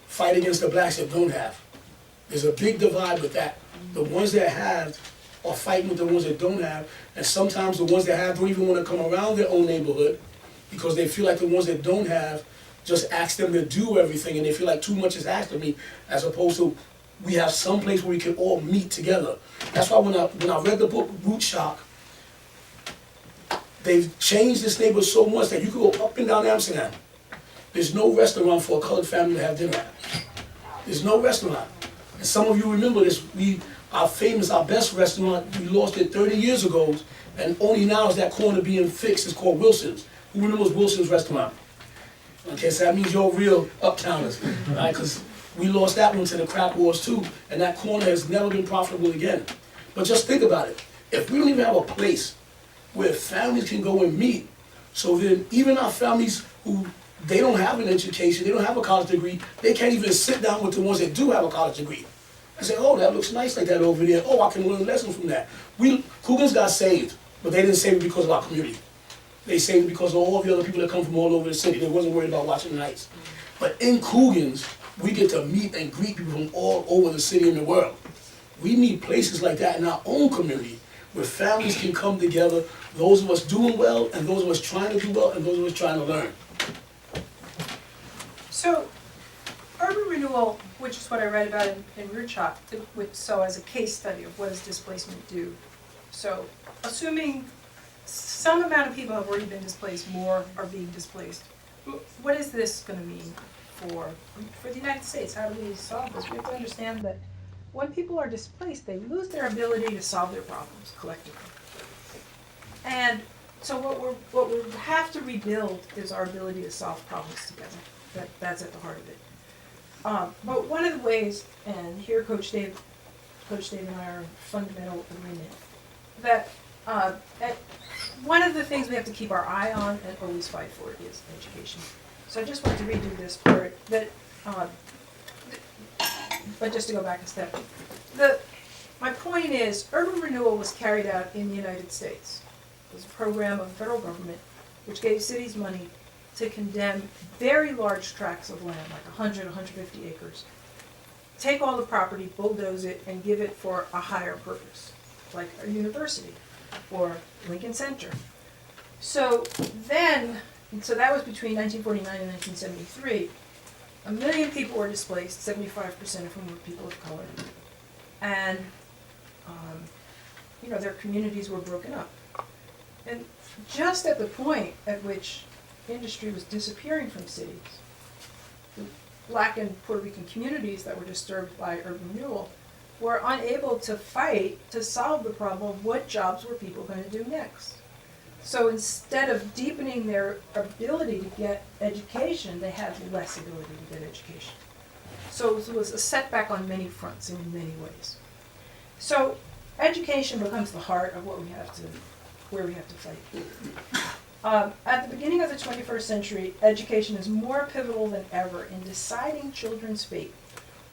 fight against the blacks that don't have. There's a big divide with that. The ones that have are fighting with the ones that don't have, and sometimes the ones that have don't even want to come around their own neighborhood because they feel like the ones that don't have just ask them to do everything, and they feel like too much is asked of me, as opposed to we have some place where we can all meet together. That's why when I read the book Root Shock, they've changed this neighborhood so much that you can go up and down Amsterdam. There's no restaurant for a colored family to have dinner at. There's no restaurant. And some of you remember this, our best restaurant, we lost it 30 years ago, and only now is that corner being fixed. It's called Wilson's. Who remembers Wilson's restaurant? Okay, so that means you're real uptowners, right? Because we lost that one to the crack wars too, and that corner has never been profitable again. But just think about it. If we don't even have a place where families can go and meet, so then even our families who they don't have an education, they don't have a college degree, they can't even sit down with the ones that do have a college degree. I say, oh, that looks nice like that over there. Oh, I can learn a lesson from that. Cougars got saved, but they didn't save it because of our community. They saved it because of all the other people that come from all over the city. They wasn't worried about watching the Heights. But in Cougars, we get to meet and greet people from all over the city and the world. We need places like that in our own community where families can come together, those of us doing well and those of us trying to do well and those of us trying to learn. So, urban renewal, which is what I read about in Rootshop, so as a case study of what does displacement do. So, assuming some amount of people have already been displaced, more are being displaced, what is this going to mean for the United States? How do we solve this? We have to understand that when people are displaced, they lose their ability to solve their problems collectively. And so what we have to rebuild is our ability to solve problems together. That's at the heart of it. But one of the ways, and here Coach Dave and I are in fundamental agreement, that one of the things we have to keep our eye on and always fight for is education. So I just want to redo this part, but just to go back a step. My point is, urban renewal was carried out in the United States. It was a program of the federal government which gave cities money to condemn very large tracts of land, like 100, 150 acres. Take all the property, bulldoze it, and give it for a higher purpose, like a university or Lincoln Center. So that was between 1949 and 1973. 1 million people were displaced, 75% of whom were people of color. And, their communities were broken up. And just at the point at which industry was disappearing from cities, the Black and Puerto Rican communities that were disturbed by urban renewal were unable to fight to solve the problem of what jobs were people going to do next. So instead of deepening their ability to get education, they had less ability to get education. So it was a setback on many fronts in many ways. So education becomes the heart of where we have to fight. At the beginning of the 21st century, education is more pivotal than ever in deciding children's fate.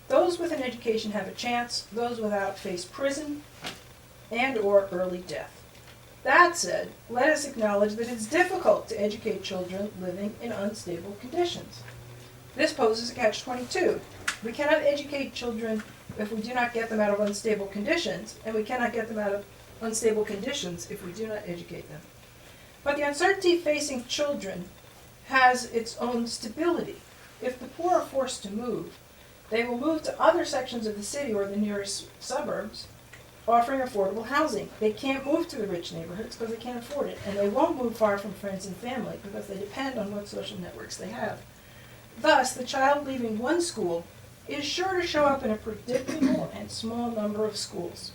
Those with an education have a chance, those without face prison and/or early death. That said, let us acknowledge that it's difficult to educate children living in unstable conditions. This poses a catch-22. We cannot educate children if we do not get them out of unstable conditions, and we cannot get them out of unstable conditions if we do not educate them. But the uncertainty facing children has its own stability. If the poor are forced to move, they will move to other sections of the city or the nearest suburbs, offering affordable housing. They can't move to the rich neighborhoods because they can't afford it, and they won't move far from friends and family because they depend on what social networks they have. Thus, the child leaving one school is sure to show up in a predictable and small number of schools.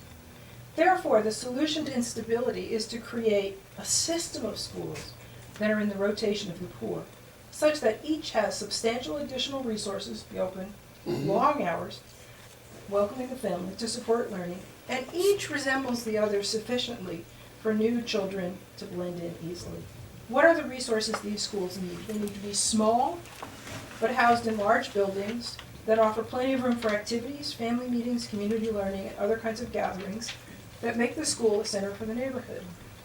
Therefore, the solution to instability is to create a system of schools that are in the rotation of the poor, such that each has substantial additional resources, be open, long hours, welcoming the family to support learning, and each resembles the other sufficiently for new children to blend in easily. What are the resources these schools need? They need to be small, but housed in large buildings that offer plenty of room for activities, family meetings, community learning, and other kinds of gatherings that make the school a center for the neighborhood.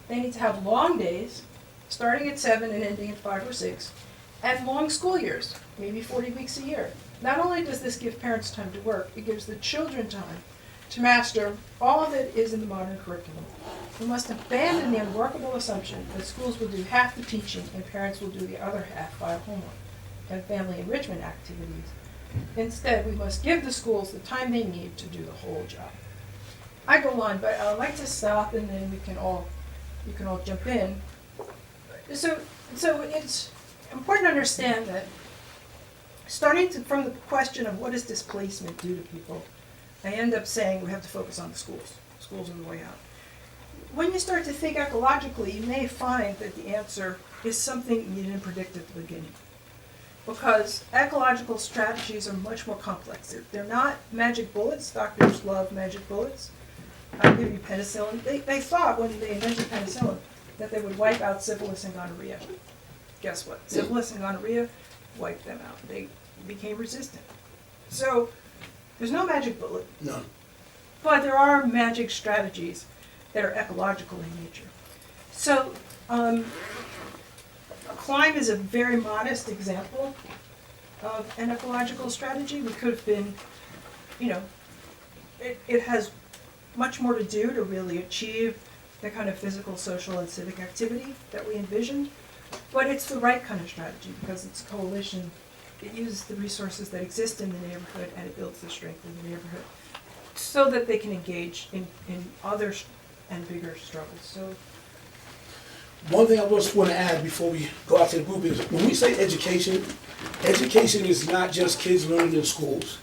They need to have long days, starting at 7 and ending at 5 or 6, and long school years, maybe 40 weeks a year. Not only does this give parents time to work, it gives the children time to master all that is in the modern curriculum. We must abandon the unworkable assumption that schools will do half the teaching and parents will do the other half via homework and family enrichment activities. Instead, we must give the schools the time they need to do the whole job. I go on, but I'd like to stop and then you can all jump in. So it's important to understand that from the question of what does displacement do to people, I end up saying we have to focus on the schools. Schools are the way out. When you start to think ecologically, you may find that the answer is something you didn't predict at the beginning. Because ecological strategies are much more complex. They're not magic bullets. Doctors love magic bullets. I'll give you penicillin. They thought when they invented penicillin that they would wipe out syphilis and gonorrhea. Guess what? Syphilis and gonorrhea wipe them out. They became resistant. So there's no magic bullet, No. but there are magic strategies that are ecological in nature. So climb is a very modest example of an ecological strategy. We could have been, you know, it has much more to do to really achieve the kind of physical, social, and civic activity that we envisioned. But it's the right kind of strategy because it's coalition. It uses the resources that exist in the neighborhood and it builds the strength of the neighborhood so that they can engage in other and bigger struggles. So One thing I just want to add before we go out to the group is when we say education, education is not just kids learning in schools.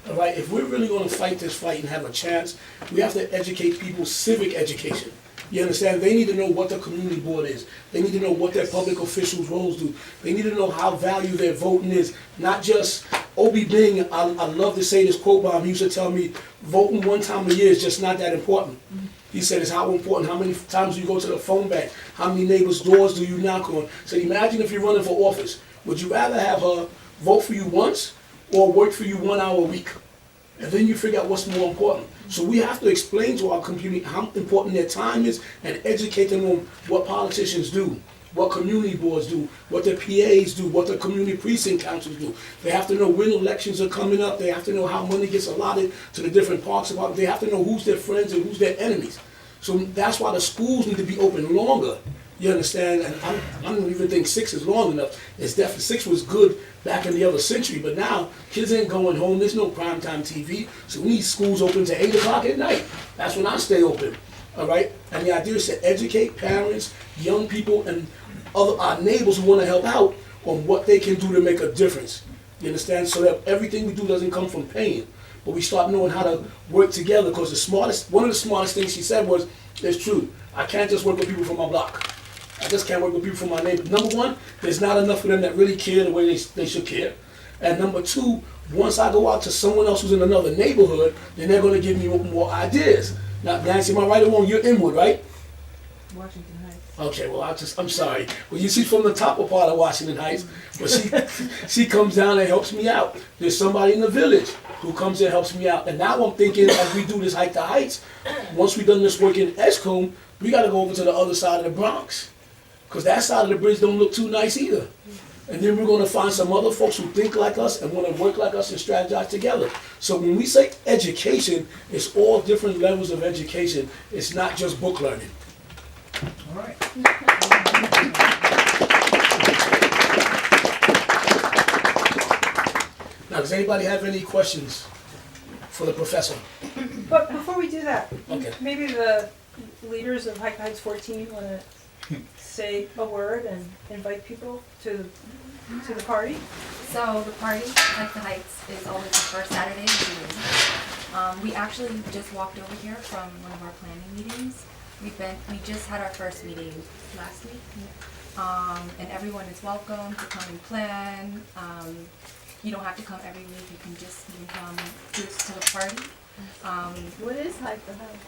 All right, if we're really going to fight this fight and have a chance, we have to educate people civic education. You understand? They need to know what the community board is. They need to know what their public officials' roles do. They need to know how valued their voting is. Not just Obi Bing, I love to say this quote by him, he used to tell me, voting one time a year is just not that important. He said it's how important, how many times do you go to the phone bank, how many neighbors' doors do you knock on. So imagine if you're running for office. Would you rather have her vote for you once or work for you 1 hour a week? And then you figure out what's more important. So we have to explain to our community how important their time is and educate them on what politicians do, what community boards do, what their PAs do, what the community precinct councils do. They have to know when elections are coming up. They have to know how money gets allotted to the different parks. They have to know who's their friends and who's their enemies. So that's why the schools need to be open longer. You understand? And I don't even think 6 is long enough. It's definitely 6 was good back in the other century, but now kids ain't going home. There's no primetime TV, so we need schools open to 8 o'clock at night. That's when I stay open. All right? And the idea is to educate parents, young people, and our neighbors who want to help out on what they can do to make a difference. You understand? So that everything we do doesn't come from pain, but we start knowing how to work together. Because one of the smartest things she said was, it's true. I can't just work with people from my block. I just can't work with people from my neighborhood. Number one, there's not enough of them that really care the way they should care. And number two, once I go out to someone else who's in another neighborhood, then they're going to give me more ideas. Now, Nancy, am I right or wrong? You're Inwood, right? Washington Heights. Okay, well, I'm sorry. Well, you see from the top of part of Washington Heights, but she comes down and helps me out. There's somebody in the village who comes and helps me out. And now I'm thinking, as we do this Hike the Heights, once we've done this work in Escombe, we got to go over to the other side of the Bronx. Because that side of the bridge don't look too nice either. And then we're going to find some other folks who think like us and want to work like us and strategize together. So when we say education, it's all different levels of education. It's not just book learning. All right. Now, does anybody have any questions for the professor? But before we do that, Okay. maybe the leaders of Hike the Heights 14 want to say a word and invite people to the party. So the party, like the Heights, is always the first Saturday of June. We actually just walked over here from one of our planning meetings. We just had our first meeting last week. And everyone is welcome to come and plan. You don't have to come every week, you can just even come to the party. What is Hike the Heights?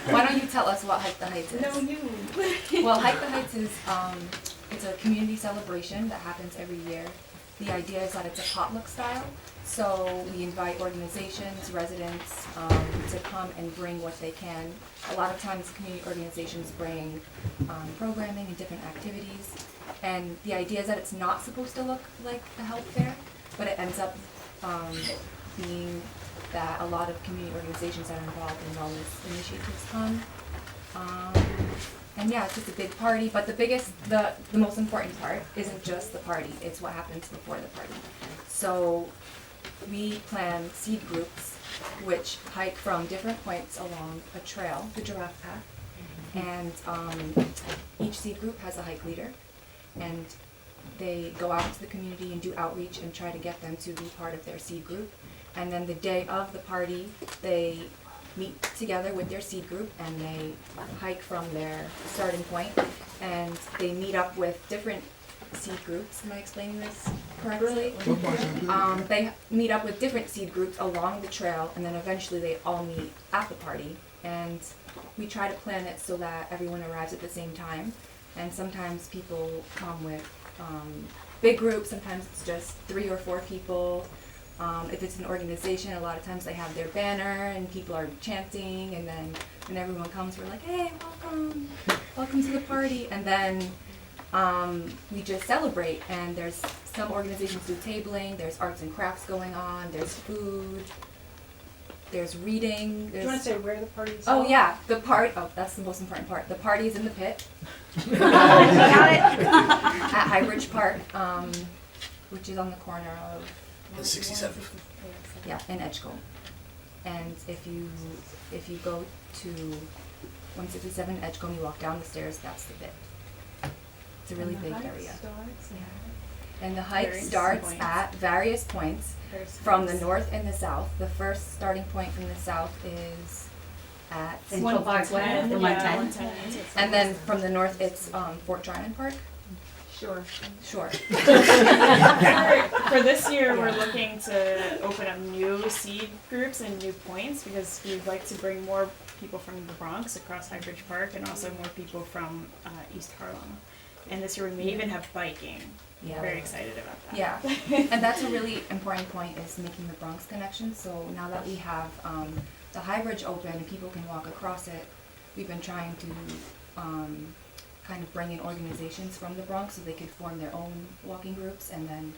Why don't you tell us what Hike the Heights is? No, you. Well, Hike the Heights is it's a community celebration that happens every year. The idea is that it's a potluck style, so we invite organizations, residents to come and bring what they can. A lot of times, community organizations bring programming and different activities, and the idea is that it's not supposed to look like a health fair, but it ends up being that a lot of community organizations that are involved in wellness initiatives come. And yeah, it's just a big party, but the most important part isn't just the party, it's what happens before the party. So we plan seed groups which hike from different points along a trail, the giraffe path, and each seed group has a hike leader, and they go out into the community and do outreach and try to get them to be part of their seed group. And then the day of the party, they meet together with their seed group and they hike from their starting point, and they meet up with different seed groups. Am I explaining this correctly? They meet up with different seed groups along the trail, and then eventually they all meet at the party. And we try to plan it so that everyone arrives at the same time. And sometimes people come with big groups, sometimes it's just 3 or 4 people. If it's an organization, a lot of times they have their banner and people are chanting, and then when everyone comes, we're like, hey, welcome, welcome to the party. And then we just celebrate, and there's some organizations do tabling, there's arts and crafts going on, there's food, there's reading. Do you want to say where the party is? Oh yeah, that's the most important part. The party's in the pit. Got it. At Highbridge Park, which is on the corner of 67th. Yeah, in Edgecombe. And if you go to 167 Edgecombe, you walk down the stairs, that's the pit. It's a really big area. And the hike starts at various points from the north and the south. The first starting point from the south is at Central Parkway, the 110. and then from the north it's Fort Tryon Park. Sure. Sure. For this year, we're looking to open up new seed groups and new points because we'd like to bring more people from the Bronx across Highbridge Park and also more people from East Harlem. And this year we may even have biking. Yeah. Very excited about that. Yeah, and that's a really important point, is making the Bronx connection. So now that we have the High Bridge open and people can walk across it, we've been trying to kind of bring in organizations from the Bronx so they could form their own walking groups and then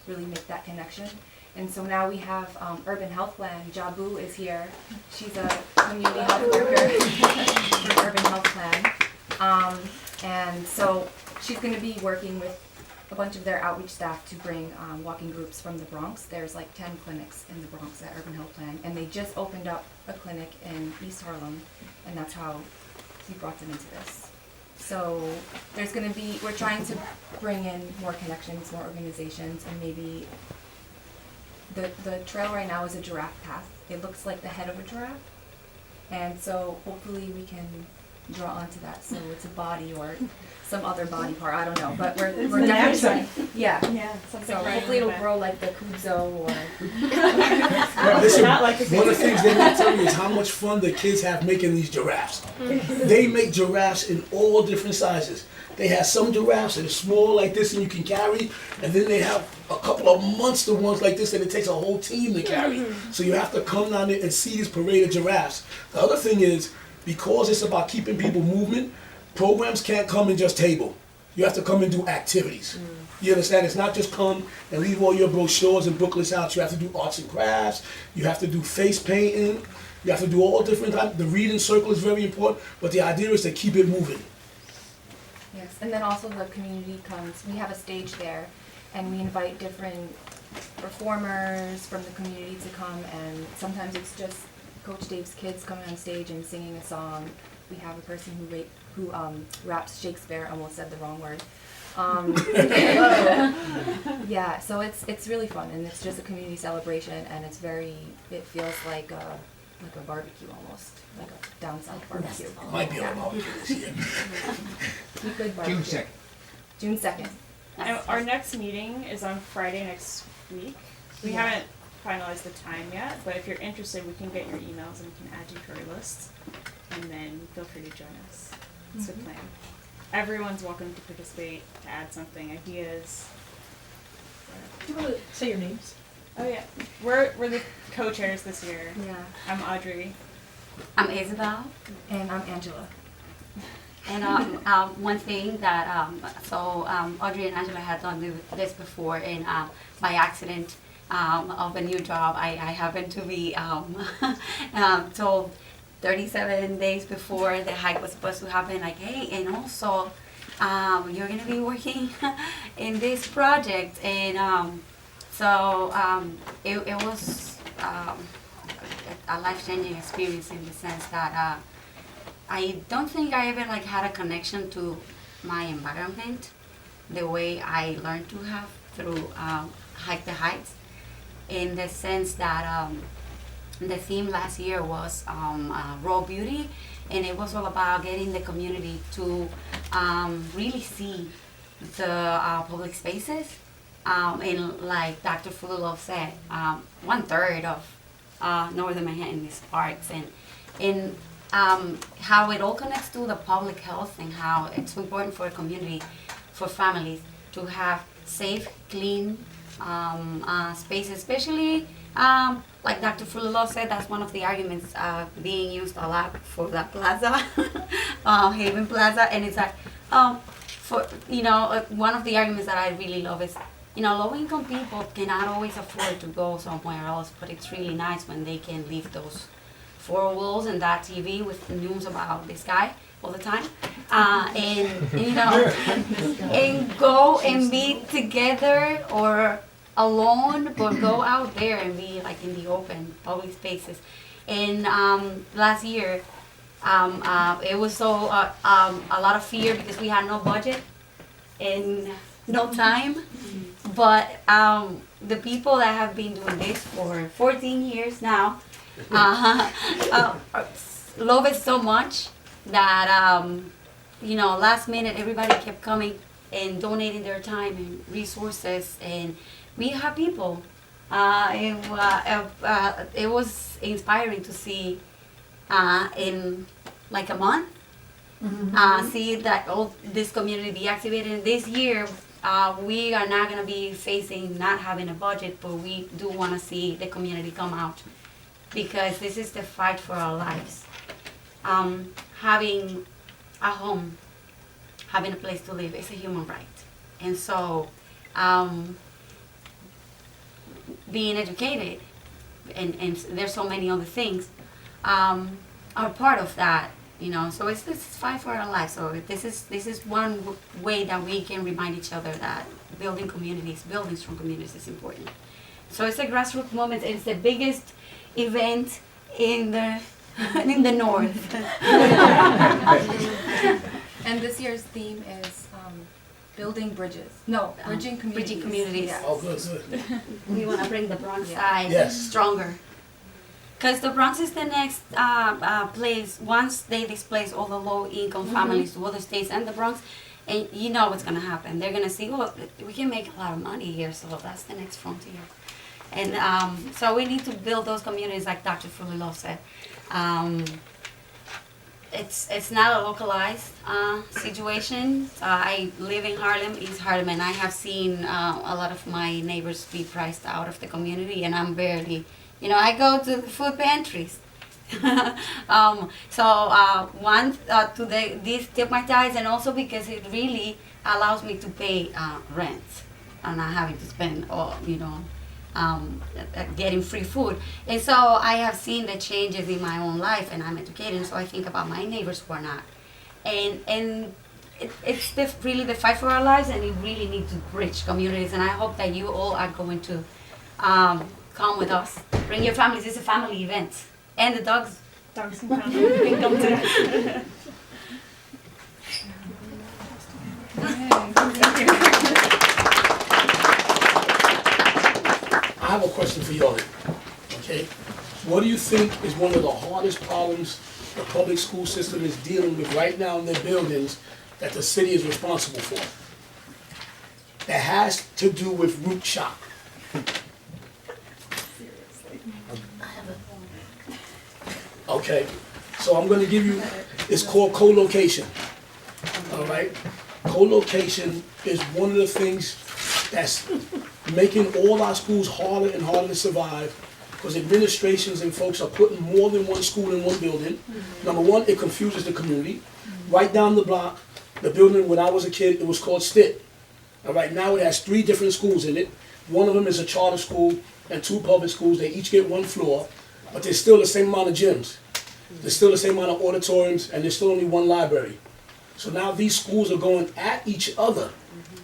really make that connection. And so now we have Urban Health Plan. Jabu is here. She's a community health worker for Urban Health Plan. And so she's going to be working with a bunch of their outreach staff to bring walking groups from the Bronx. There's like 10 clinics in the Bronx at Urban Health Plan, and they just opened up a clinic in East Harlem, and that's how we brought them into this. So there's going to be, we're trying to bring in more connections, more organizations, and maybe the trail right now is a giraffe path. It looks like the head of a giraffe, and so hopefully we can draw onto that, so it's a body or some other body part, I don't know, but we're definitely trying. Yeah. Yeah, something So right hopefully it'll in the grow like the kuzo or Listen, Not like a one of the things they didn't tell me is how much fun the kids have making these giraffes. They make giraffes in all different sizes. They have some giraffes that are small like this and you can carry, and then they have a couple of monster ones like this that it takes a whole team to carry. So you have to come down there and see this parade of giraffes. The other thing is, because it's about keeping people moving, programs can't come and just table. You have to come and do activities. You understand? It's not just come and leave all your brochures and booklets out. You have to do arts and crafts. You have to do face painting. You have to do all different types. The reading circle is very important, but the idea is to keep it moving. yes, and then also the community comes. We have a stage there, and we invite different performers from the community to come, and sometimes it's just Coach Dave's kids coming on stage and singing a song. We have a person who raps Shakespeare. Almost said the wrong word. Yeah, so it's really fun, and it's just a community celebration, and it feels like a barbecue almost, like a down south barbecue. Might be on barbecue this year. We could barbecue. June 2nd. June 2nd. And our next meeting is on Friday next week. We Yeah. haven't finalized the time yet, but if you're interested, we can get your emails and we can add you to our list. And then feel free to join us. It's the plan. Everyone's welcome to participate, to add something, ideas. Do you want to say your names? Oh yeah, we're the co-chairs this year. Yeah. I'm Audrey. I'm Isabel, And I'm Angela. and one thing that Audrey and Angela had done this before, and by accident of a new job, I happened to be told 37 days before the hike was supposed to happen, like, hey, and also you're gonna be working in this project, and it was a life-changing experience in the sense that I don't think I ever had a connection to my environment the way I learned to have through Hike the Heights, in the sense that the theme last year was raw beauty, and it was all about getting the community to really see the public spaces. And like Dr. Fullilove said, 1/3 of northern Manhattan is parks, and how it all connects to the public health and how it's important for a community, for families, to have safe, clean spaces, especially like Dr. Fullilove said, that's one of the arguments being used a lot for the plaza, Haven Plaza, and it's like, for one of the arguments that I really love is, low-income people cannot always afford to go somewhere else, but it's really nice when they can leave those four walls and that TV with news about this guy all the time, and go and be together or alone, but go out there and be like in the open public spaces. And last year, it was so a lot of fear because we had no budget and no time. But the people that have been doing this for 14 years now love it so much that last minute everybody kept coming and donating their time and resources, and we have people. It was inspiring to see in like a month, see that all this community be activated. And this year, we are not going to be facing not having a budget, but we do want to see the community come out because this is the fight for our lives. Having a home, having a place to live is a human right. And so, being educated, and there's so many other things, are part of that, So it's this fight for our lives. So this is one way that we can remind each other that building strong communities is important. So it's a grassroots movement. It's the biggest event in the north. And this year's theme is building bridges. No, bridging communities. Bridging communities. Yeah. Oh, good. We want to bring the Bronx side Yes. stronger. Because the Bronx is the next place, once they displace all the low-income families to other states and the Bronx, and you know what's going to happen. They're going to see, well, we can make a lot of money here, so that's the next frontier. And so we need to build those communities like Dr. Fullilove said. It's not a localized situation. I live in Harlem, East Harlem, and I have seen a lot of my neighbors be priced out of the community, and I'm barely, I go to the food pantries. One, to destigmatize, and also because it really allows me to pay rent and not having to spend all, getting free food. And so I have seen the changes in my own life, and I'm educated, so I think about my neighbors who are not. And it's really the fight for our lives, and we really need to bridge communities, and I hope that you all are going to come with us. Bring your families. It's a family event. And the dogs. Dogs can come too. I have a question for y'all, okay? What do you think is one of the hardest problems the public school system is dealing with right now in their buildings that the city is responsible for? That has to do with root shock. Okay, so I'm gonna give you, it's called co-location, all right? Co-location is one of the things that's making all our schools harder and harder to survive, because administrations and folks are putting more than one school in one building. Number one, it confuses the community. Right down the block, the building when I was a kid, it was called Stitt. All right, now it has 3 different schools in it. One of them is a charter school and 2 public schools. They each get 1 floor, but there's still the same amount of gyms. There's still the same amount of auditoriums, and there's still only 1 library. So now these schools are going at each other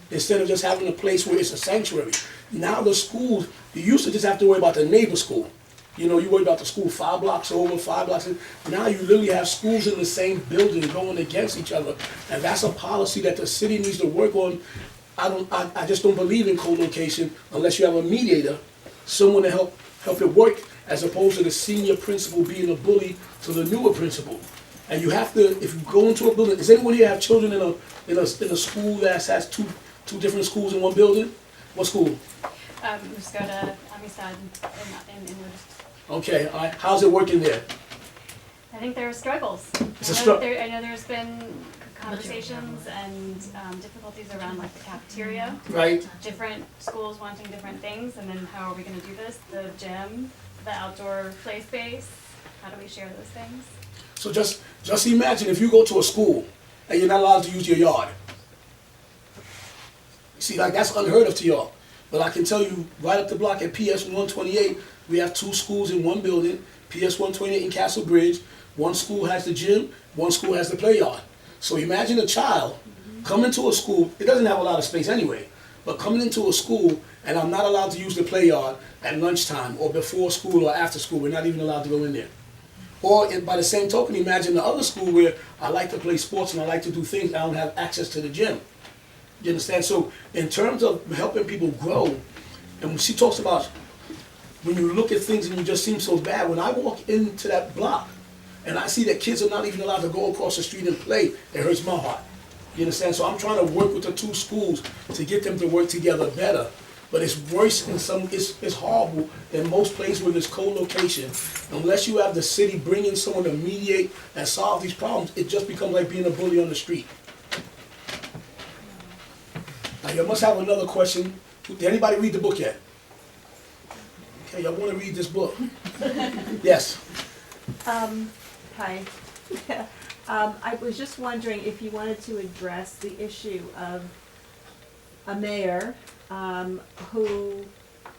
instead of just having a place where it's a sanctuary. Now the schools, you used to just have to worry about the neighbor school. You worry about the school 5 blocks over, 5 blocks in. Now you literally have schools in the same building going against each other. And that's a policy that the city needs to work on. I just don't believe in co-location unless you have a mediator, someone to help it work, as opposed to the senior principal being a bully to the newer principal. And you have to, if you go into a building, does anyone here have children in a school that has two different schools in one building? What school? We just go to Amistad in Inwood. Okay, all right. How's it working there? I think there are struggles. It's a struggle. I know there's been conversations and difficulties around like the cafeteria. Right? Different schools wanting different things, and then how are we going to do this? The gym, the outdoor play space. How do we share those things? So just imagine if you go to a school and you're not allowed to use your yard. See, like that's unheard of to y'all. But I can tell you, right up the block at PS 128, we have 2 schools in one building. PS 128 in Castle Bridge. One school has the gym, one school has the play yard. So imagine a child coming to a school, it doesn't have a lot of space anyway, but coming into a school and I'm not allowed to use the play yard at lunchtime or before school or after school, we're not even allowed to go in there. Or by the same token, imagine the other school where I like to play sports and I like to do things, I don't have access to the gym. You understand? So in terms of helping people grow, and when she talks about when you look at things and you just seem so bad, when I walk into that block, and I see that kids are not even allowed to go across the street and play, it hurts my heart. You understand? So I'm trying to work with the 2 schools to get them to work together better. But it's worse in it's horrible in most places where there's co-location. Unless you have the city bring in someone to mediate and solve these problems, it just becomes like being a bully on the street. Now you must have another question. Did anybody read the book yet? Okay, y'all want to read this book? Yes. Hi. I was just wondering if you wanted to address the issue of a mayor who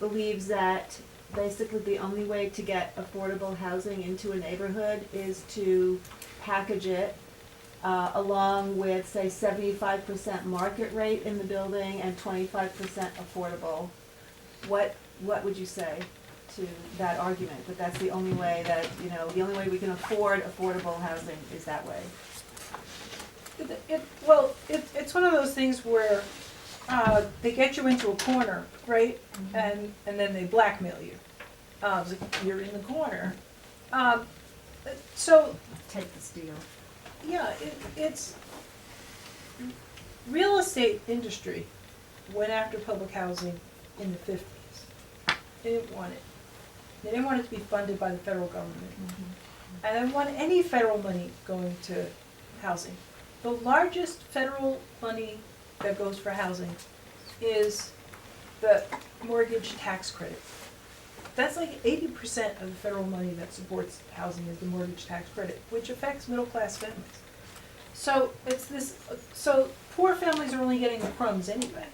believes that basically the only way to get affordable housing into a neighborhood is to package it along with, say, 75% market rate in the building and 25% affordable. What would you say to that argument, that that's the only way that, the only way we can afford affordable housing is that way? It's one of those things where they get you into a corner, right? And then they blackmail you. It's like, you're in the corner. So Take this deal. yeah, it's real estate industry went after public housing in the 50s. They didn't want it. They didn't want it to be funded by the federal government. And they didn't want any federal money going to housing. The largest federal money that goes for housing is the mortgage tax credit. That's like 80% of the federal money that supports housing is the mortgage tax credit, which affects middle-class families. So it's this. So poor families are only getting the crumbs anyway.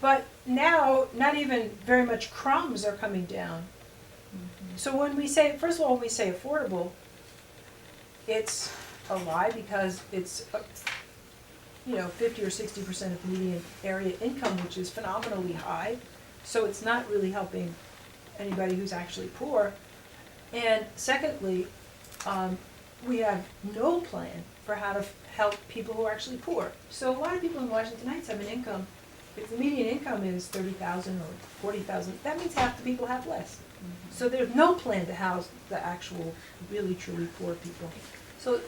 But now, not even very much crumbs are coming down. So when we say, first of all, when we say affordable, it's a lie because it's 50 or 60% of the median area income, which is phenomenally high. So it's not really helping anybody who's actually poor. And secondly, we have no plan for how to help people who are actually poor. So a lot of people in Washington Heights have an income. If the median income is $30,000 or $40,000, that means half the people have less. So there's no plan to house the actual, really truly poor people. So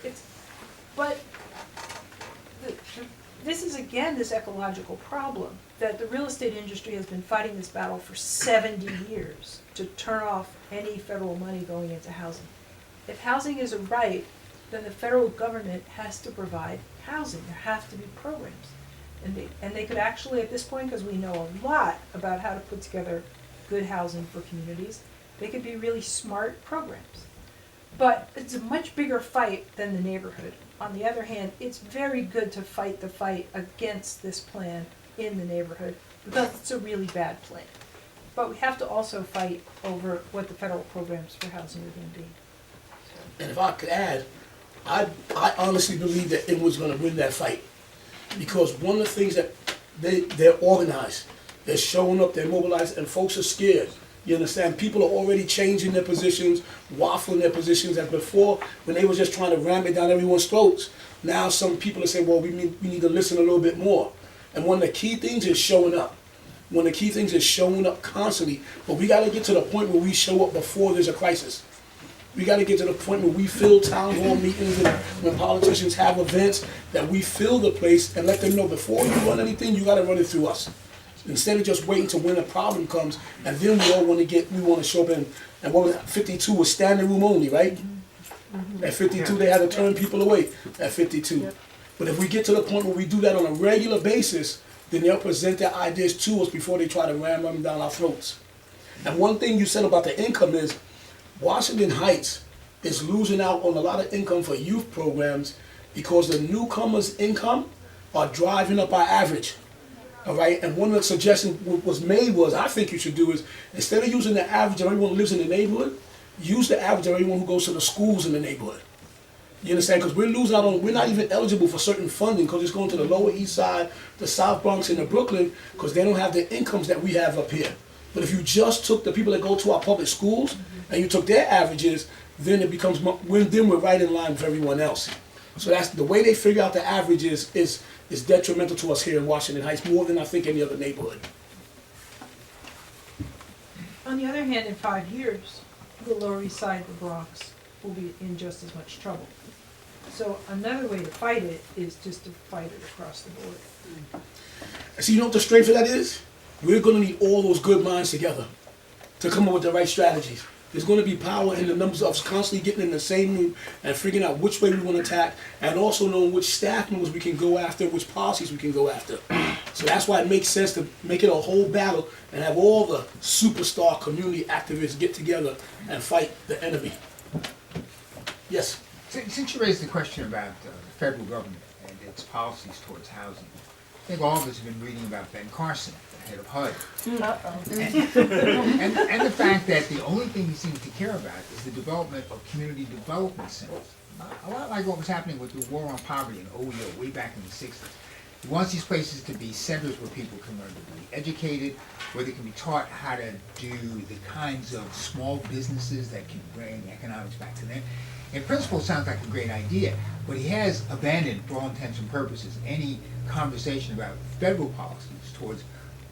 this is again this ecological problem that the real estate industry has been fighting this battle for 70 years to turn off any federal money going into housing. If housing is a right, then the federal government has to provide housing. There have to be programs. And they could actually, at this point, because we know a lot about how to put together good housing for communities, they could be really smart programs. But it's a much bigger fight than the neighborhood. On the other hand, it's very good to fight the fight against this plan in the neighborhood because it's a really bad plan. But we have to also fight over what the federal programs for housing are going to be. And if I could add, I honestly believe that it was going to win that fight. Because one of the things that they're organized, they're showing up, they're mobilized, and folks are scared. You understand? People are already changing their positions, waffling their positions. As before, when they were just trying to ram it down everyone's throats, now some people are saying, well, we need to listen a little bit more. And one of the key things is showing up. One of the key things is showing up constantly. But we got to get to the point where we show up before there's a crisis. We got to get to the point where we fill town hall meetings and when politicians have events, that we fill the place and let them know before you run anything, you got to run it through us. Instead of just waiting to when a problem comes, and then we all want to show up and what was it, 52 was standing room only, right? At 52, they had to turn people away at 52. Yep. But if we get to the point where we do that on a regular basis, then they'll present their ideas to us before they try to ram them down our throats. And one thing you said about the income is Washington Heights is losing out on a lot of income for youth programs because the newcomers' income are driving up our average. All right, and one of the suggestions was made was, I think you should do is, instead of using the average of everyone who lives in the neighborhood, use the average of everyone who goes to the schools in the neighborhood. You understand? Because we're losing out on, we're not even eligible for certain funding because it's going to the Lower East Side, the South Bronx, and the Brooklyn because they don't have the incomes that we have up here. But if you just took the people that go to our public schools and you took their averages, then it becomes, then we're right in line with everyone else. So that's the way they figure out the averages is detrimental to us here in Washington Heights more than I think any other neighborhood. On the other hand, in 5 years, the Lower East Side of the Bronx will be in just as much trouble. So another way to fight it is just to fight it across the board. So you know what the strength of that is? We're going to need all those good minds together to come up with the right strategies. There's going to be power in the numbers of us constantly getting in the same room and figuring out which way we want to attack and also knowing which staff members we can go after, which policies we can go after. So that's why it makes sense to make it a whole battle and have all the superstar community activists get together and fight the enemy. Yes? Since you raised the question about the federal government and its policies towards housing, I think all of us have been reading about Ben Carson, the head of HUD. And the fact that the only thing he seems to care about is the development of community development centers. A lot like what was happening with the war on poverty in OEO way back in the 60s. He wants these places to be centers where people can learn to be educated, where they can be taught how to do the kinds of small businesses that can bring economics back to them. In principle, it sounds like a great idea, but he has abandoned, for all intents and purposes, any conversation about federal policies towards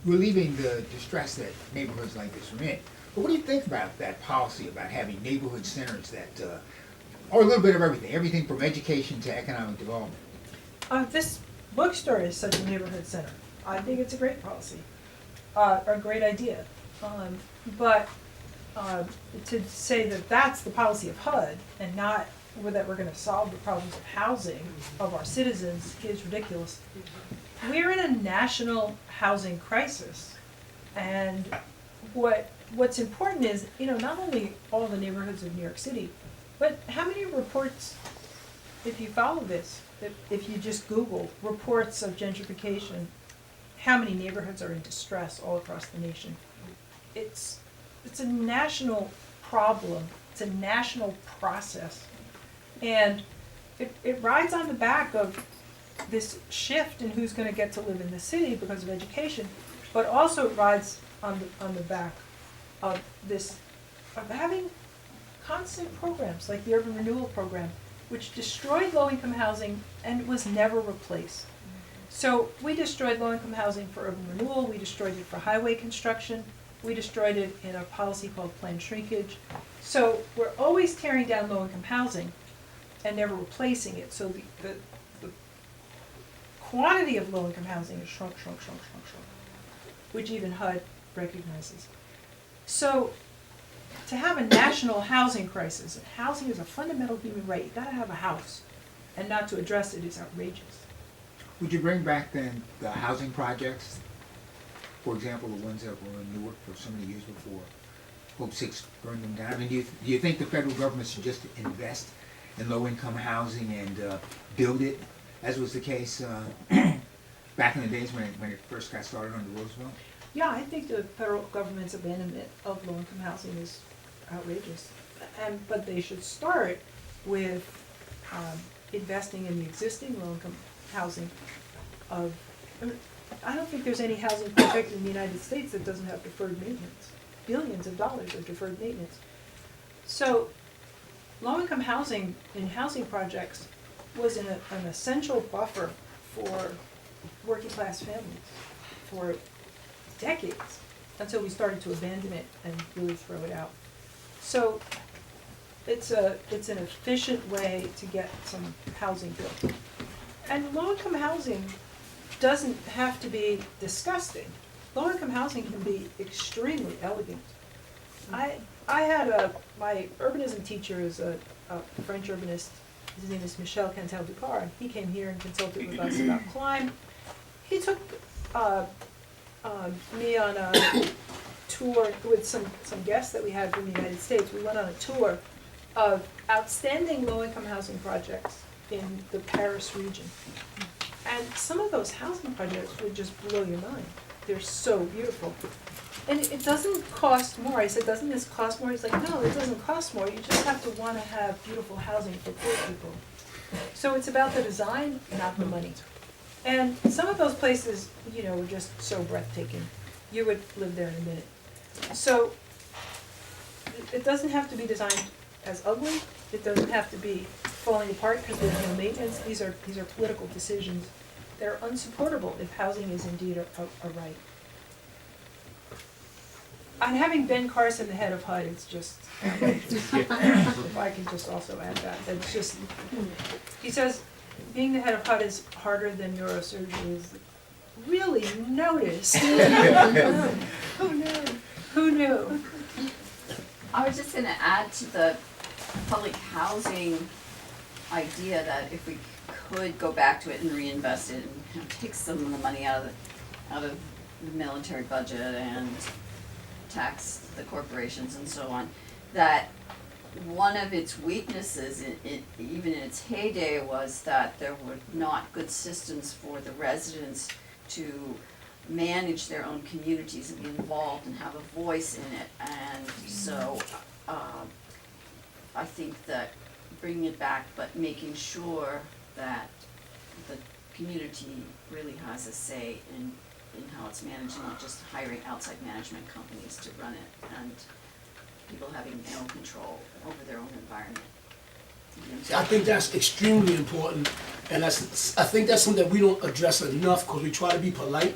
relieving the distress that neighborhoods like this are in. But what do you think about that policy about having neighborhood centers that are a little bit of everything from education to economic development? This bookstore is such a neighborhood center. I think it's a great policy, or a great idea. But to say that that's the policy of HUD and not that we're going to solve the problems of housing of our citizens is ridiculous. We're in a national housing crisis, and what's important is, not only all the neighborhoods of New York City, but how many reports, if you follow this, if you just Google reports of gentrification, how many neighborhoods are in distress all across the nation? It's a national problem. It's a national process. And it rides on the back of this shift in who's going to get to live in the city because of education, but also it rides on the back of having constant programs like the Urban Renewal Program, which destroyed low-income housing and was never replaced. So we destroyed low-income housing for urban renewal, we destroyed it for highway construction, we destroyed it in a policy called planned shrinkage. So we're always tearing down low-income housing and never replacing it. So the quantity of low-income housing has shrunk, which even HUD recognizes. So to have a national housing crisis, and housing is a fundamental human right, you've got to have a house, and not to address it is outrageous. Would you bring back then the housing projects, for example, the ones that were in Newark for so many years before Hope 6 burned them down? I mean, do you think the federal government should just invest in low-income housing and build it, as was the case back in the days when it first got started under Roosevelt? Yeah, I think the federal government's abandonment of low-income housing is outrageous. But they should start with investing in the existing low-income housing I don't think there's any housing project in the United States that doesn't have deferred maintenance. Billions of dollars of deferred maintenance. So low-income housing in housing projects was an essential buffer for working-class families for decades until we started to abandon it and really throw it out. So it's an efficient way to get some housing built. And low-income housing doesn't have to be disgusting. Low-income housing can be extremely elegant. I had my urbanism teacher is a French urbanist, his name is Michel Cantal-Ducar, and he came here and consulted with us about climb. He took me on a tour with some guests that we had from the United States. We went on a tour of outstanding low-income housing projects in the Paris region. And some of those housing projects would just blow your mind. They're so beautiful. And it doesn't cost more. I said, doesn't this cost more? He's like, no, it doesn't cost more. You just have to want to have beautiful housing for poor people. So it's about the design, not the money. And some of those places, you know, were just so breathtaking. You would live there in a minute. So it doesn't have to be designed as ugly. It doesn't have to be falling apart because there's no maintenance. These are political decisions. They're unsupportable if housing is indeed a right. On having Ben Carson, the head of HUD, it's just outrageous. If I can just also add that, it's just, he says, being the head of HUD is harder than neurosurgery is really noticed. Who knew? Who knew? I was just gonna add to the public housing idea that if we could go back to it and reinvest it and take some of the money out of the military budget and tax the corporations and so on, that one of its weaknesses, even in its heyday, was that there were not good systems for the residents to manage their own communities and be involved and have a voice in it. And so I think that bringing it back, but making sure that the community really has a say in how it's managed, and not just hiring outside management companies to run it, and people having no control over their own environment. I think that's extremely important, and I think that's something that we don't address enough because we try to be polite,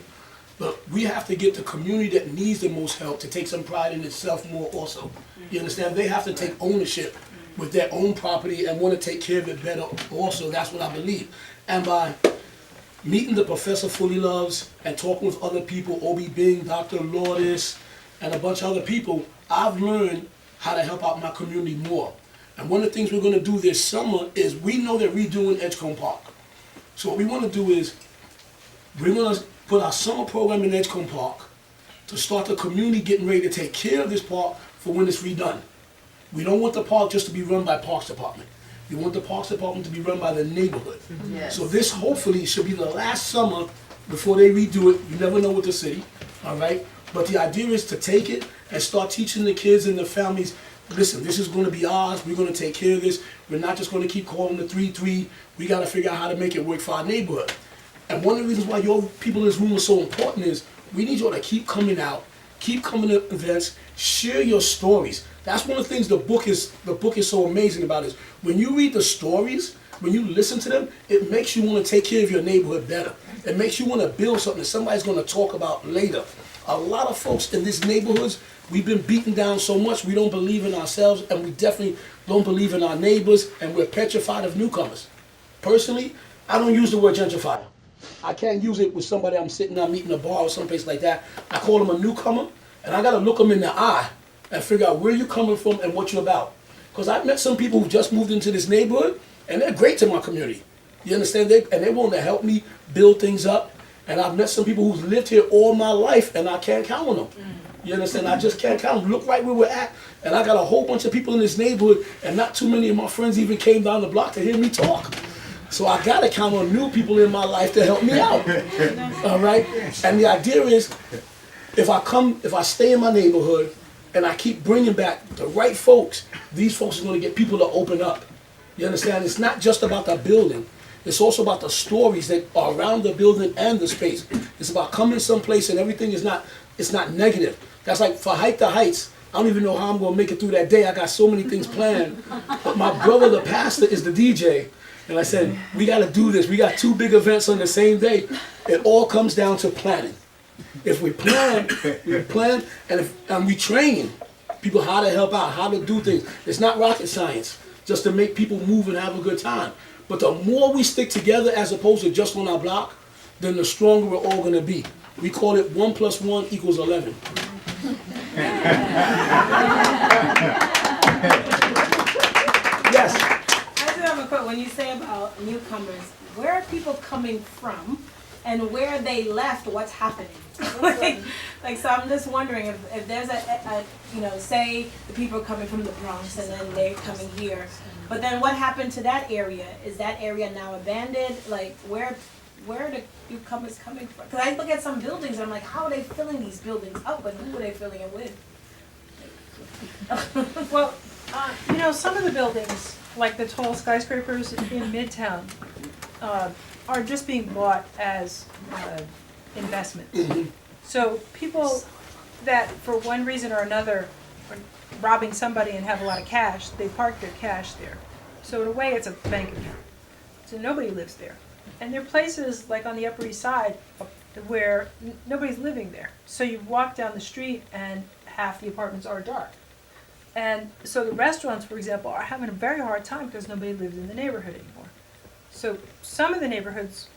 but we have to get the community that needs the most help to take some pride in itself more also. You understand? They have to take ownership with their own property and want to take care of it better also. That's what I believe. And by meeting the Professor Fulliloves and talking with other people, O.B. Bing, Dr. Lourdes, and a bunch of other people, I've learned how to help out my community more. And one of the things we're going to do this summer is we know that we're doing Edgecombe Park. So what we want to do is we're going to put our summer program in Edgecombe Park to start the community getting ready to take care of this park for when it's redone. We don't want the park just to be run by Parks Department. We want the Parks Department to be run by the neighborhood. Yes. So this hopefully should be the last summer before they redo it. You never know with the city, all right? But the idea is to take it and start teaching the kids and the families, listen, this is going to be ours. We're going to take care of this. We're not just going to keep calling the 3-3. We got to figure out how to make it work for our neighborhood. And one of the reasons why your people in this room are so important is we need you all to keep coming out, keep coming to events, share your stories. That's one of the things the book is so amazing about is when you read the stories, when you listen to them, it makes you want to take care of your neighborhood better. It makes you want to build something that somebody's going to talk about later. A lot of folks in these neighborhoods, we've been beaten down so much, we don't believe in ourselves, and we definitely don't believe in our neighbors, and we're petrified of newcomers. Personally, I don't use the word gentrifier. I can't use it with somebody I'm sitting down meeting a bar or someplace like that. I call them a newcomer, and I got to look them in the eye and figure out where you're coming from and what you're about. Because I've met some people who just moved into this neighborhood, and they're great to my community. You understand? And they want to help me build things up. And I've met some people who've lived here all my life, and I can't count on them. You understand? I just can't count them. Look right where we're at, and I got a whole bunch of people in this neighborhood, and not too many of my friends even came down the block to hear me talk. So I got to count on new people in my life to help me out. All right? And the idea is, if I stay in my neighborhood, and I keep bringing back the right folks, these folks are going to get people to open up. You understand? It's not just about the building. It's also about the stories that are around the building and the space. It's about coming someplace and everything is not negative. That's like for Hike the Heights. I don't even know how I'm going to make it through that day. I got so many things planned. But my brother, the pastor, is the DJ. And I said, we got to do this. We got 2 big events on the same day. It all comes down to planning. If we plan, and we train people how to help out, how to do things. It's not rocket science, just to make people move and have a good time. But the more we stick together as opposed to just on our block, then the stronger we're all going to be. We call it 1 + 1 = 11. Yes. but when you say about newcomers, where are people coming from, and where they left, what's happening? Like, so I'm just wondering if there's a say the people are coming from the Bronx and then they're coming here, but then what happened to that area? Is that area now abandoned? Like, where are the newcomers coming from? Because I look at some buildings, I'm like, how are they filling these buildings up, and who are they filling it with? Well, some of the buildings, like the tall skyscrapers in Midtown, are just being bought as investments. So people that, for one reason or another, are robbing somebody and have a lot of cash, they park their cash there. So in a way, it's a bank account. So nobody lives there. And there are places, like on the Upper East Side, where nobody's living there. So you walk down the street and half the apartments are dark. And so the restaurants, for example, are having a very hard time because nobody lives in the neighborhood anymore. So some of the neighborhoods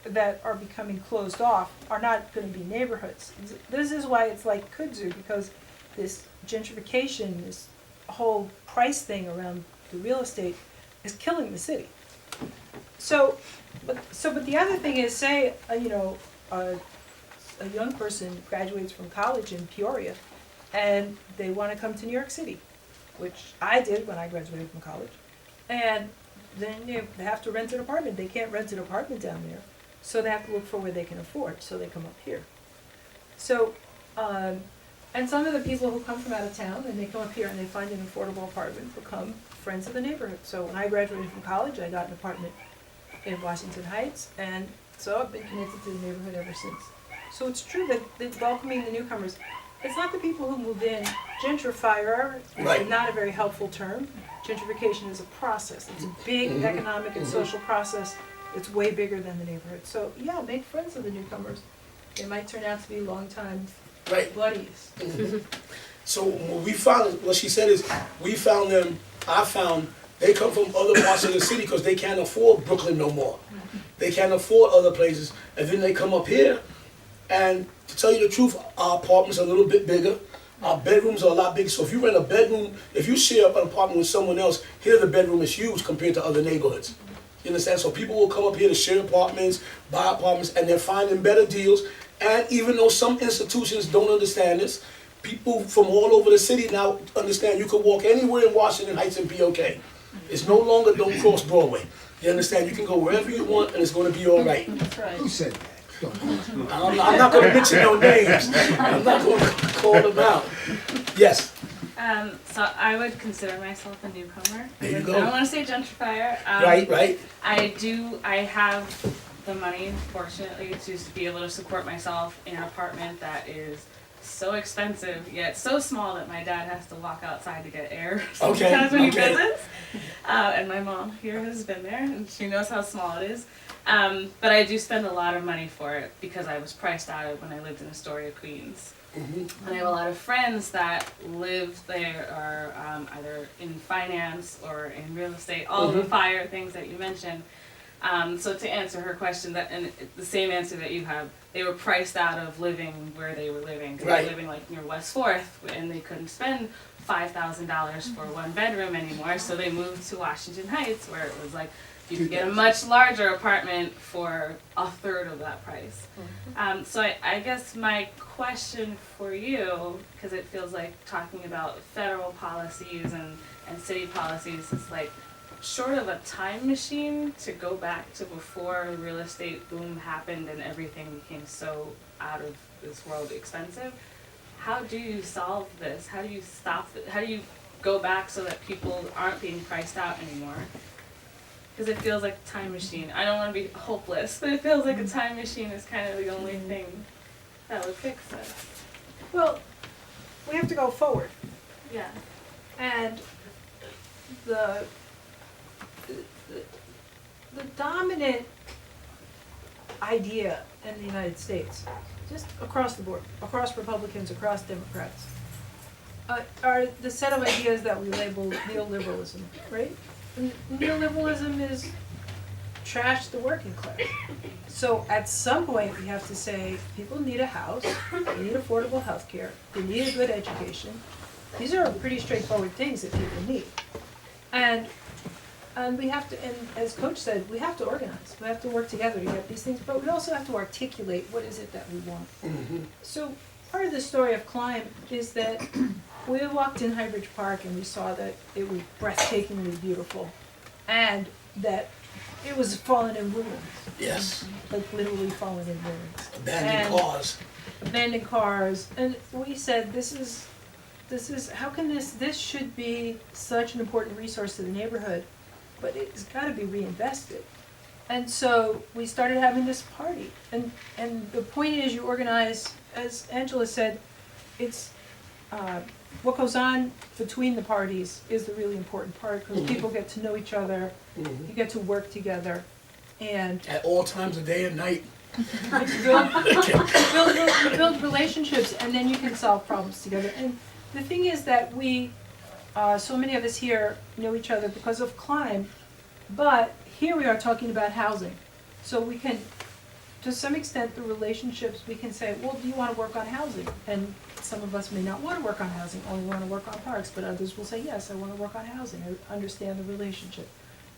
that are becoming closed off are not going to be neighborhoods. This is why it's like kudzu, because this gentrification, this whole price thing around the real estate is killing the city. But the other thing is, say, a young person graduates from college in Peoria, and they want to come to New York City, which I did when I graduated from college, and then they have to rent an apartment. They can't rent an apartment down there, so they have to look for where they can afford, so they come up here. So, and some of the people who come from out of town and they come up here and they find an affordable apartment become friends of the neighborhood. So when I graduated from college, I got an apartment in Washington Heights, and so I've been connected to the neighborhood ever since. So it's true that welcoming the newcomers, it's not the people who move in. Gentrifier is not a very helpful term. Gentrification is a process. It's a big economic and social process. It's way bigger than the neighborhood. So yeah, make friends with the newcomers. They might turn out to be longtime buddies. So what she said is, I found they come from other parts of the city because they can't afford Brooklyn no more. They can't afford other places. And then they come up here, and to tell you the truth, our apartments are a little bit bigger. Our bedrooms are a lot bigger. So if you rent a bedroom, if you share an apartment with someone else, here the bedroom is huge compared to other neighborhoods. You understand? So people will come up here to share apartments, buy apartments, and they're finding better deals. And even though some institutions don't understand this, people from all over the city now understand you can walk anywhere in Washington Heights and be okay. It's no longer don't cross Broadway. You understand? You can go wherever you want and it's going to be all right. That's right. Who said that? I'm not going to mention no names. I'm not going to call them out. Yes. So I would consider myself a newcomer. There you I go. don't want to say gentrifier. Right. I have the money, fortunately, to be able to support myself in an apartment that is so expensive, yet so small that my dad has to walk outside to get air sometimes when he visits. And my mom here has been there, and she knows how small it is. But I do spend a lot of money for it because I was priced out of when I lived in Astoria, Queens. And I have a lot of friends that live there, or either in finance or in real estate, all the fire things that you mentioned. So to answer her question, and the same answer that you have, they were priced out of living where they were living. They were living like near West 4th, and they couldn't spend $5,000 for one bedroom anymore, so they moved to Washington Heights, where it was like, you could get a much larger apartment for a third of that price. So I guess my question for you, because it feels like talking about federal policies and city policies, is like, short of a time machine to go back to before the real estate boom happened and everything became so out of this world expensive, how do you solve this? How do you stop it? How do you go back so that people aren't being priced out anymore? Because it feels like a time machine. I don't want to be hopeless, but it feels like a time machine is kind of the only thing that would fix it. Well, we have to go forward. Yeah. And the dominant idea in the United States, just across the board, across Republicans, across Democrats, are the set of ideas that we label neoliberalism, right? And neoliberalism is trash the working class. So at some point we have to say people need a house, they need affordable health care, they need a good education. These are pretty straightforward things that people need. And And we have to, and as Coach said, we have to organize, we have to work together to get these things, but we also have to articulate what is it that we want. So part of the story of Climb is that we walked in Highbridge Park and we saw that it was breathtakingly beautiful and that it was fallen in ruins. Yes. Like literally fallen in ruins. Abandoned cars. Abandoned cars, and we said, this is, how can this should be such an important resource to the neighborhood, but it's gotta be reinvested. And so we started having this party, and the point is you organize, as Angela said, it's, what goes on between the parties is the really important part, because people get to know each other, you get to work together, and At all times of day and night. build relationships, and then you can solve problems together. And the thing is that we, so many of us here know each other because of Climb, but here we are talking about housing. So we can, to some extent, the relationships, we can say, well, do you want to work on housing? And some of us may not want to work on housing, only want to work on parks, but others will say, yes, I want to work on housing, I understand the relationship.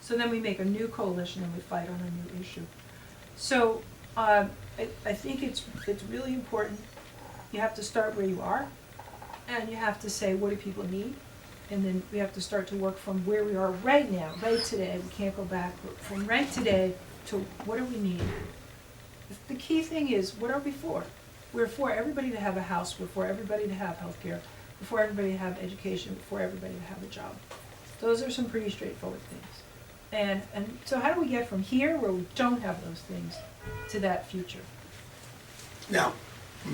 So then we make a new coalition and we fight on a new issue. So I think it's really important. You have to start where you are, and you have to say, what do people need? And then we have to start to work from where we are right now, right today. We can't go back, but from right today to what do we need? The key thing is, what are we for? We're for everybody to have a house, we're for everybody to have healthcare, we're for everybody to have education, we're for everybody to have a job. Those are some pretty straightforward things. And so how do we get from here, where we don't have those things, to that future? Now,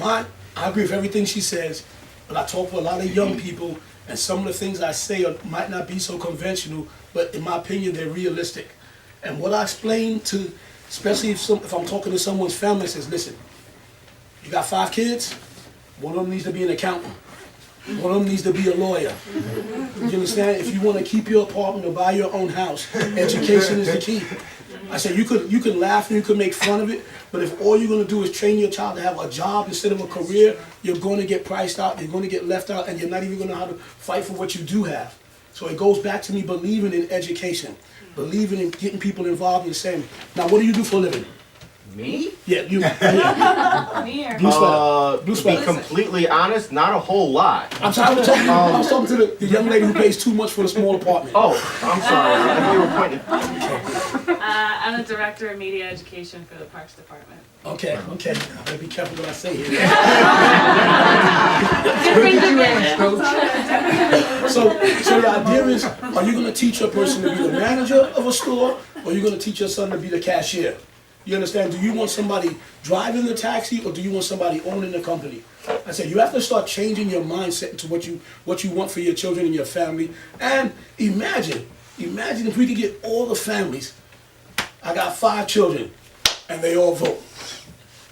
I agree with everything she says, but I talk with a lot of young people, and some of the things I say might not be so conventional, but in my opinion, they're realistic. And what I explain to, especially if I'm talking to someone's family, says, listen, you got 5 kids, one of them needs to be an accountant. One of them needs to be a lawyer. You understand? If you want to keep your apartment or buy your own house, education is the key. I said you can laugh and you can make fun of it, but if all you're going to do is train your child to have a job instead of a career, you're going to get priced out, you're going to get left out, and you're not even going to know how to fight for what you do have. So it goes back to me believing in education, believing in getting people involved and saying, now what do you do for a living? Me? Yeah, you. To be completely honest, not a whole lot. I was talking to the young lady who pays too much for the small apartment. Oh, I'm sorry. I thought you were pointing. I'm the director of media education for the Parks Department. Okay. I better be careful what I say here. So the idea is, are you going to teach a person to be the manager of a store, or are you going to teach your son to be the cashier? You understand? Do you want somebody driving the taxi, or do you want somebody owning the company? I said you have to start changing your mindset into what you want for your children and your family. And imagine if we could get all the families. I got 5 children, and they all vote.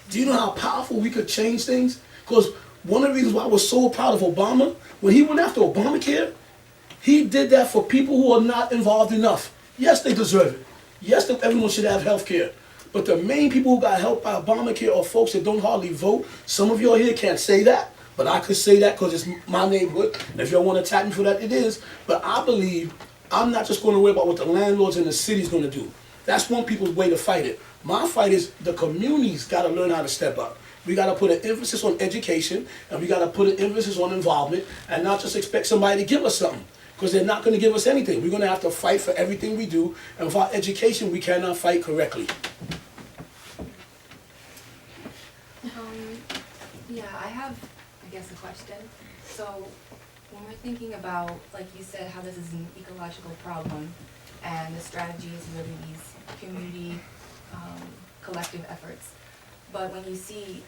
Do you know how powerful we could change things? Because one of the reasons why I was so proud of Obama, when he went after Obamacare, he did that for people who are not involved enough. Yes, they deserve it. Yes, everyone should have health care. But the main people who got helped by Obamacare are folks that don't hardly vote. Some of y'all here can't say that, but I could say that because it's my neighborhood. And if y'all want to attack me for that, it is. But I believe I'm not just going to worry about what the landlords in the city is going to do. That's one people's way to fight it. My fight is the community's got to learn how to step up. We got to put an emphasis on education, and we got to put an emphasis on involvement, and not just expect somebody to give us something, because they're not going to give us anything. We're going to have to fight for everything we do, and without education, we cannot fight correctly. Yeah, I have, I guess, a question. So when we're thinking about, like you said, how this is an ecological problem, and the strategy is really these community collective efforts. But when you see,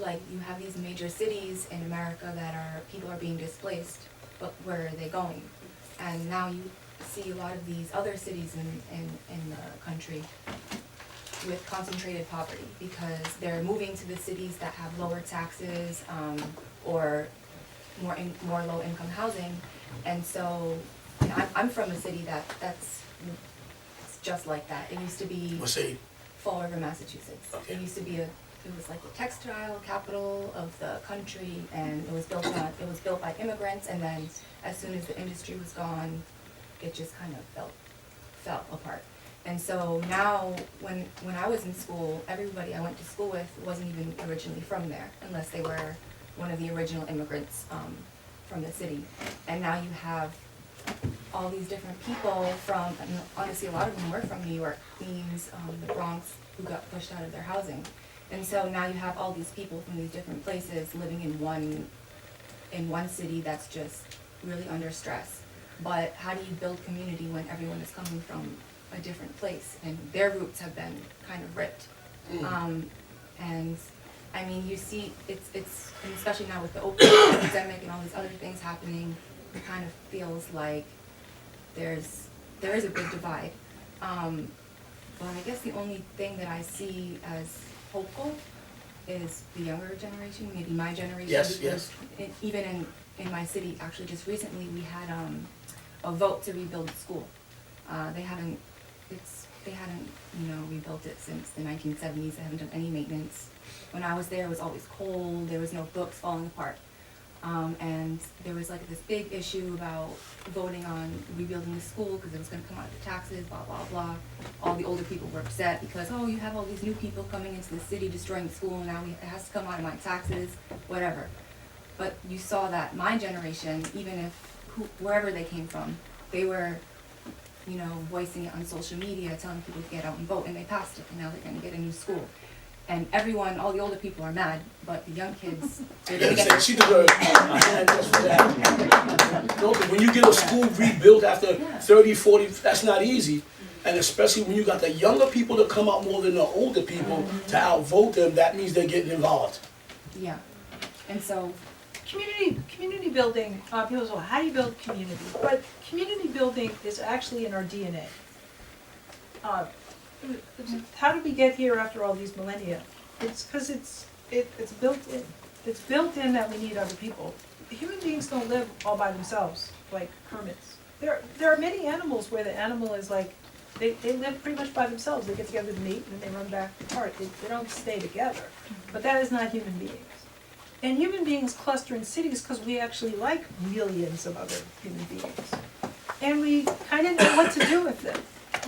like, you have these major cities in America that people are being displaced, but where are they going? And now you see a lot of these other cities in the country with concentrated poverty, because they're moving to the cities that have lower taxes or more low-income housing. And so, you know, I'm from a city that's just like that. It used to be What city? Fall River, Massachusetts. Okay. It used to be it was like the textile capital of the country, and it was built by immigrants, and then as soon as the industry was gone, it just kind of fell apart. And so now, when I was in school, everybody I went to school with wasn't even originally from there, unless they were one of the original immigrants from the city. And now you have all these different people from, and honestly a lot of them were from New York, Queens, the Bronx, who got pushed out of their housing. And so now you have all these people from these different places living in one city that's just really under stress. But how do you build community when everyone is coming from a different place and their roots have been kind of ripped? And I mean, you see, it's and especially now with the opioid epidemic and all these other things happening, it kind of feels like there is a big divide. But I guess the only thing that I see as hopeful is the younger generation, maybe my generation. Yes, because even in my city, actually just recently, we had a vote to rebuild the school. They hadn't rebuilt it since the 1970s. They haven't done any maintenance. When I was there, it was always cold. There was no books falling apart. And there was like this big issue about voting on rebuilding the school because it was going to come out of the taxes, blah, blah, blah. All the older people were upset because, oh, you have all these new people coming into the city, destroying the school, and now it has to come out of my taxes, whatever. But you saw that my generation, even if wherever they came from, they were, voicing it on social media, telling people to get out and vote, and they passed it, and now they're going to get a new school. And everyone, all the older people are mad, but the young kids, they're going to get She deserves a hand just for that. No, 'cause when you get a school rebuilt after 30, 40, that's not easy. And especially when you got the younger people to come out more than the older people to outvote them, that means they're getting involved. Yeah. And so, Community building, people say, well, how do you build community? But community building is actually in our DNA. How did we get here after all these millennia? It's because it's built in. It's built in that we need other people. Human beings don't live all by themselves, like hermits. There are many animals where the animal is like, they live pretty much by themselves. They get together to meet and then they run back apart. They don't stay together. But that is not human beings. And human beings cluster in cities because we actually like millions of other human beings. And we kind of know what to do with them.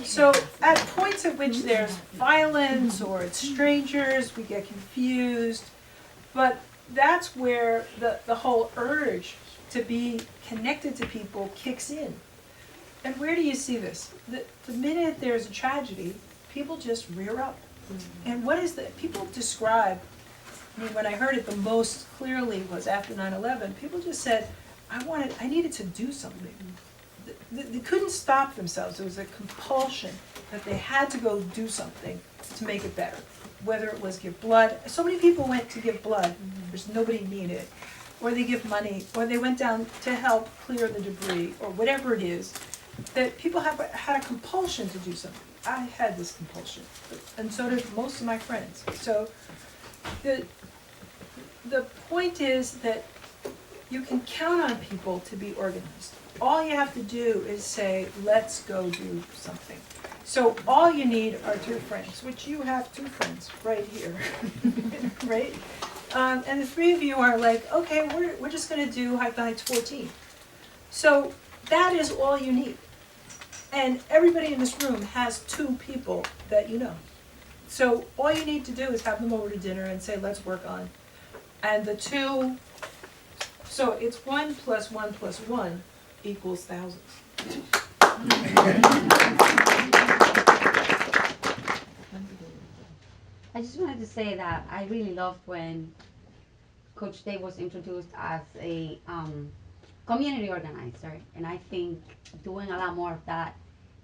So at points at which there's violence or it's strangers, we get confused. But that's where the whole urge to be connected to people kicks in. And where do you see this? The minute there's a tragedy, people just rear up. And what is that? People describe, I mean, when I heard it the most clearly was after 9/11, people just said, I needed to do something. They couldn't stop themselves. It was a compulsion that they had to go do something to make it better. Whether it was give blood. So many people went to give blood. There's nobody needed. Or they give money. Or they went down to help clear the debris. Or whatever it is. That people had a compulsion to do something. I had this compulsion. And so did most of my friends. So the point is that you can count on people to be organized. All you have to do is say, let's go do something. So all you need are 2 friends, which you have 2 friends right here, right? And the 3 of you are like, okay, we're just going to do Hike the Heights 14. So that is all you need. And everybody in this room has 2 people that you know. So all you need to do is have them over to dinner and say, let's work on. And the 2, so it's 1 + 1 + 1 equals thousands. I just wanted to say that I really loved when Coach Dave was introduced as a community organizer, and I think doing a lot more of that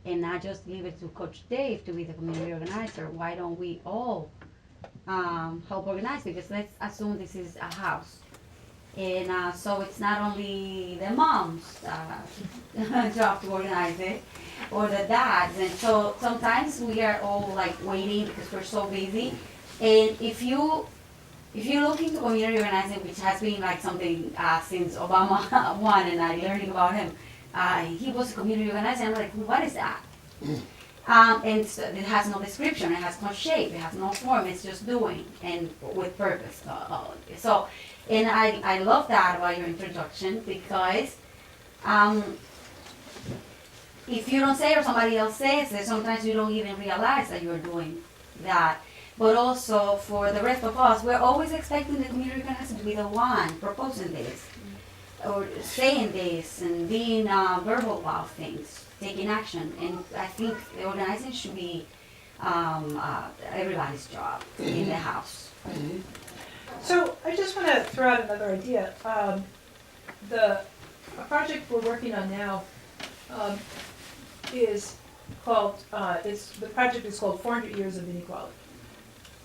and not just leave it to Coach Dave to be the community organizer. Why don't we all help organize? Because let's assume this is a house. And so it's not only the mom's job to organize it, or the dads. And so sometimes we are all like waiting because we're so busy. And if you look into community organizing, which has been like something since Obama won, and I learning about him, he was a community organizer. I'm like, what is that? And so it has no description, it has no shape, it has no form. It's just doing and with purpose. So. And I love that about your introduction because if you don't say it or somebody else says it, sometimes you don't even realize that you're doing that. But also for the rest of us, we're always expecting the community organizer to be the one proposing this, or saying this, and being verbal about things, taking action. And I think the organizing should be everybody's job in the house. So I just want to throw out another idea. A project we're working on now is called, the project is called 400 Years of Inequality.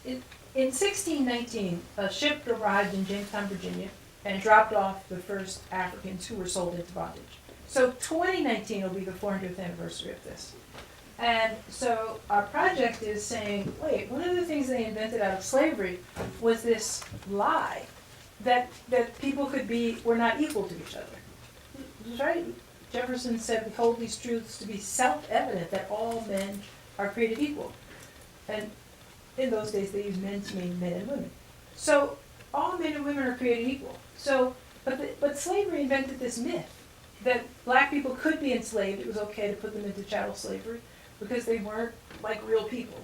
In 1619, a ship arrived in Jamestown, Virginia, and dropped off the first Africans who were sold into bondage. So 2019 will be the 400th anniversary of this. And so our project is saying, wait, one of the things they invented out of slavery was this lie that people were not equal to each other. Right? Jefferson said, we hold these truths to be self-evident that all men are created equal. And in those days, they used men to mean men and women. So all men and women are created equal. So, but slavery invented this myth that black people could be enslaved. It was okay to put them into chattel slavery because they weren't like real people.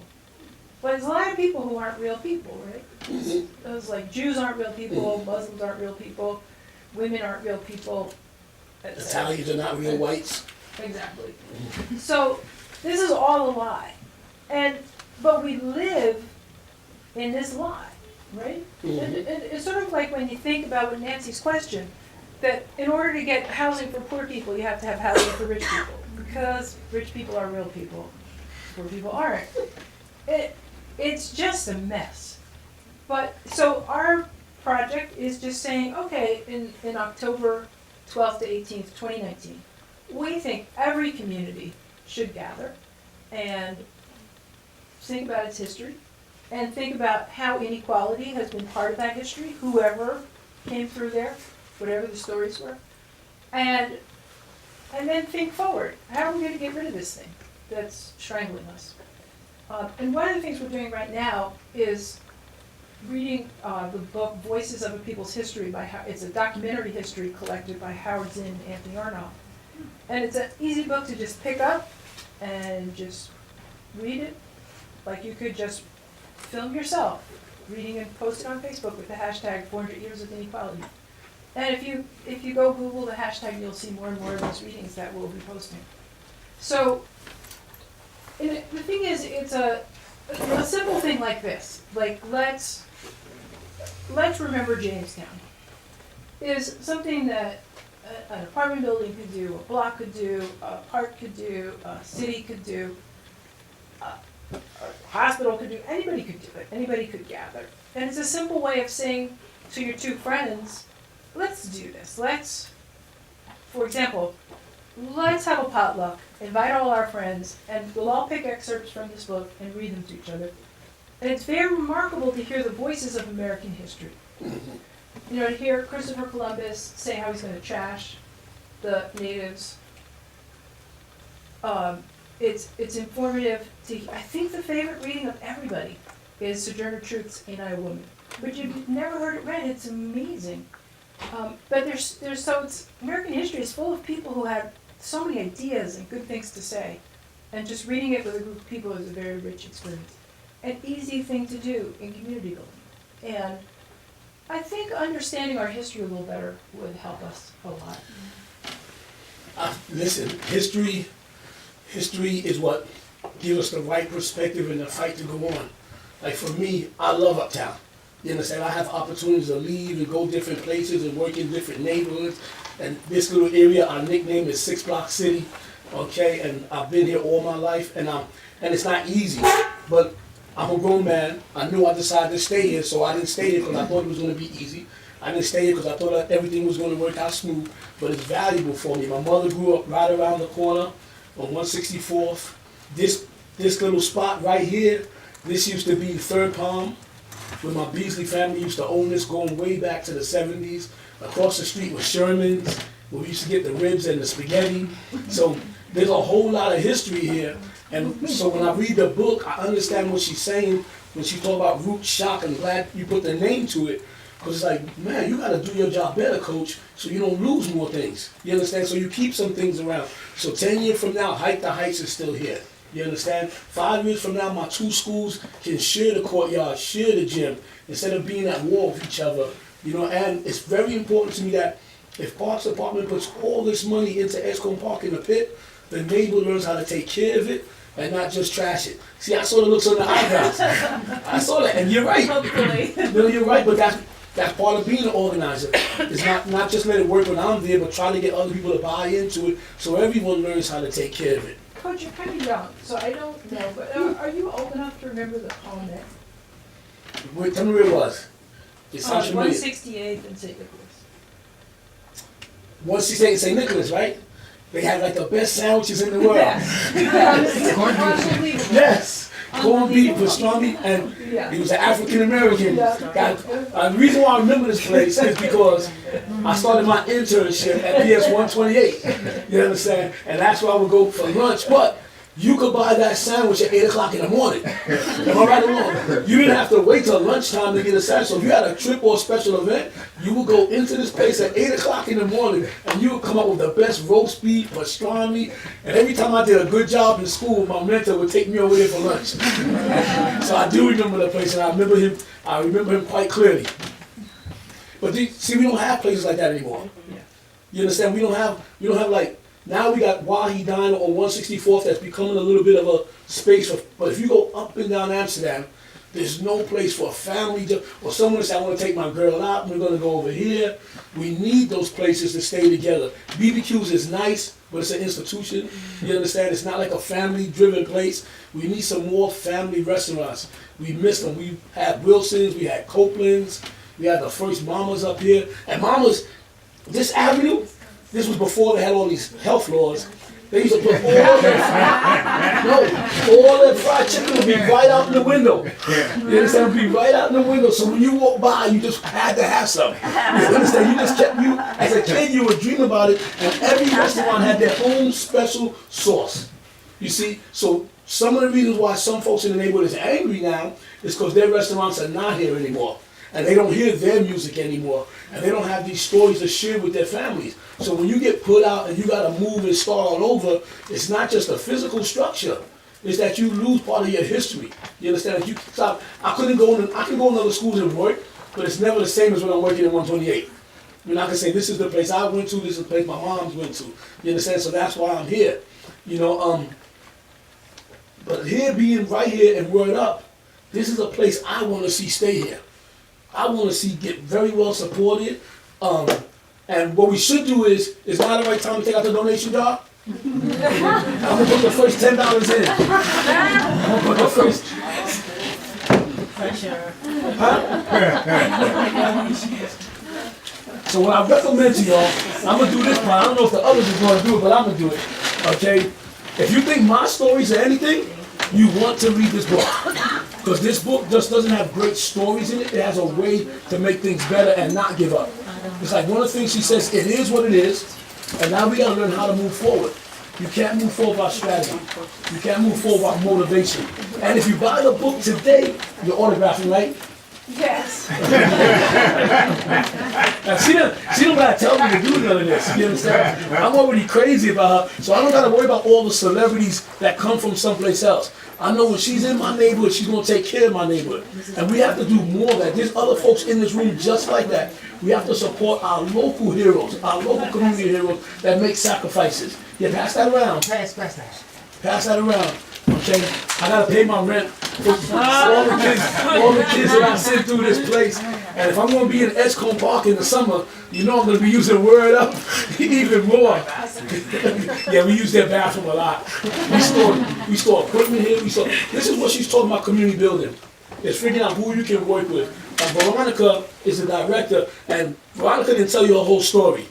But there's a lot of people who aren't real people, right? Those like Jews aren't real people, Muslims aren't real people, women aren't real people. Italians are not real whites. Exactly. So this is all a lie. But we live in this lie, right? And it's sort of like when you think about what Nancy's question, that in order to get housing for poor people, you have to have housing for rich people. Because rich people are real people, poor people aren't. It's just a mess. But, so our project is just saying, okay, in October 12th to 18th, 2019, we think every community should gather and think about its history, and think about how inequality has been part of that history, whoever came through there, whatever the stories were, and then think forward. How are we going to get rid of this thing that's strangling us? And one of the things we're doing right now is reading the book Voices of a People's History it's a documentary history collected by Howard Zinn and Anthony Arnold. And it's an easy book to just pick up and just read it. Like you could just film yourself reading and post it on Facebook with the hashtag 400 Years of Inequality. And if you go Google the hashtag, you'll see more and more of those readings that we'll be posting. So the thing is, it's a simple thing like this. Like let's remember Jamestown is something that an apartment building could do, a block could do, a park could do, a city could do. A hospital could do, anybody could do it, anybody could gather. And it's a simple way of saying to your two friends, let's do this. For example, let's have a potluck, invite all our friends, and we'll all pick excerpts from this book and read them to each other. And it's very remarkable to hear the voices of American history. You know, to hear Christopher Columbus say how he's going to trash the natives. It's informative. I think the favorite reading of everybody is Sojourner Truth's Ain't I a Woman? But if you've never heard it read, it's amazing. But American history is full of people who have so many ideas and good things to say. And just reading it with a group of people is a very rich experience. An easy thing to do in community building. And I think understanding our history a little better would help us a lot. Listen, history is what gives us the right perspective and the fight to go on. Like for me, I love Uptown. You understand? I have opportunities to leave and go different places and work in different neighborhoods. And this little area, our nickname is 6 Block City. Okay, and I've been here all my life, and it's not easy. But I'm a grown man. I knew I decided to stay here, so I didn't stay here because I thought it was going to be easy. I didn't stay here because I thought everything was going to work out smooth. But it's valuable for me. My mother grew up right around the corner on 164th. This little spot right here, this used to be the Third Palm, where my Beasley family used to own this going way back to the 70s. Across the street was Sherman's, where we used to get the ribs and the spaghetti. So there's a whole lot of history here. And so when I read the book, I understand what she's saying when she talks about root shock. I'm glad you put the name to it. Because it's like, man, you gotta do your job better, coach, so you don't lose more things. You understand? So you keep some things around. So 10 years from now, Hike the Heights is still here. You understand? 5 years from now, my two schools can share the courtyard, share the gym, instead of being at war with each other. You know, and it's very important to me that if Parks Department puts all this money into Edgecombe Park in the pit, the neighbor learns how to take care of it and not just trash it. See, I saw the looks on the eyebrows. I saw that, and you're right. Hopefully. No, you're right, but that's part of being an organizer. It's not just let it work when I'm there, but try to get other people to buy into it so everyone learns how to take care of it. Coach, you're kind of young, so I don't know, but are you old enough to remember the Colonnade? Wait, tell me where it was. It sounds familiar. 168th and St. Nicholas. 168 St. Nicholas, right? They had like the best sandwiches in the world. Unbelievable. Yes. Corned beef, pastrami, and Yeah. he was an African American. Yeah. The reason why I remember this place is because I started my internship at PS 128. You understand? And that's where I would go for lunch. But you could buy that sandwich at 8 o'clock in the morning. Am I right or wrong? You didn't have to wait till lunchtime to get a sandwich. So if you had a trip or a special event, you would go into this place at 8 o'clock in the morning and you would come up with the best roast beef, pastrami. And every time I did a good job in school, my mentor would take me over there for lunch. So I do remember the place, and I remember him quite clearly. But see, we don't have places like that anymore. You understand? We don't have like, now we got Wahi Diner on 164th that's becoming a little bit of a space for, but if you go up and down Amsterdam, there's no place for a family or someone to say, I want to take my girl out, we're going to go over here. We need those places to stay together. BBQs is nice, but it's an institution. You understand? It's not like a family-driven place. We need some more family restaurants. We miss them. We had Wilson's, we had Copeland's, we had the first Mama's up here. And Mama's, this avenue, this was before they had all these health laws. They used to put all that fried chicken would be right out in the window. You understand? It would be right out in the window. So when you walk by, you just had to have some. You understand? You just kept, as a kid, you would dream about it, and every restaurant had their own special sauce. You see? So some of the reasons why some folks in the neighborhood is angry now is because their restaurants are not here anymore. And they don't hear their music anymore. And they don't have these stories to share with their families. So when you get put out and you gotta move and start all over, it's not just a physical structure. It's that you lose part of your history. You understand? If you stop, I can go in other schools and work, but it's never the same as when I'm working in 128. You're not gonna say, this is the place I went to, this is the place my mom's went to. You understand? So that's why I'm here. You know, but here being right here and Word Up, this is a place I wanna see stay here. I want to see get very well supported. And what we should do is now the right time to take out the donation jar? I'm going to put the first $10 in. I'm going to put the first. So what I recommend to y'all, I'm going to do this part. I don't know if the others are going to do it, but I'm going to do it. Okay? If you think my stories are anything, you want to read this book. Because this book just doesn't have great stories in it. It has a way to make things better and not give up. It's like one of the things she says, it is what it is, and now we gotta learn how to move forward. You can't move forward by strategy. You can't move forward by motivation. And if you buy the book today, you're autographing, right? Yes. Now she don't gotta tell me to do none of this. You understand? I'm already crazy about her, so I don't gotta worry about all the celebrities that come from someplace else. I know when she's in my neighborhood, she's gonna take care of my neighborhood. And we have to do more of that. There's other folks in this room just like that. We have to support our local heroes, our local community heroes that make sacrifices. Yeah, pass that around. Pass that around. Okay, I gotta pay my rent for all the kids that I sent through this place. And if I'm gonna be in Edgecombe Park in the summer, you know I'm gonna be using Word Up even more. Yeah, we use their bathroom a lot. We store equipment here. This is what she's talking about, community building. It's figuring out who you can work with. Veronica is the director, and Veronica didn't tell you a whole story.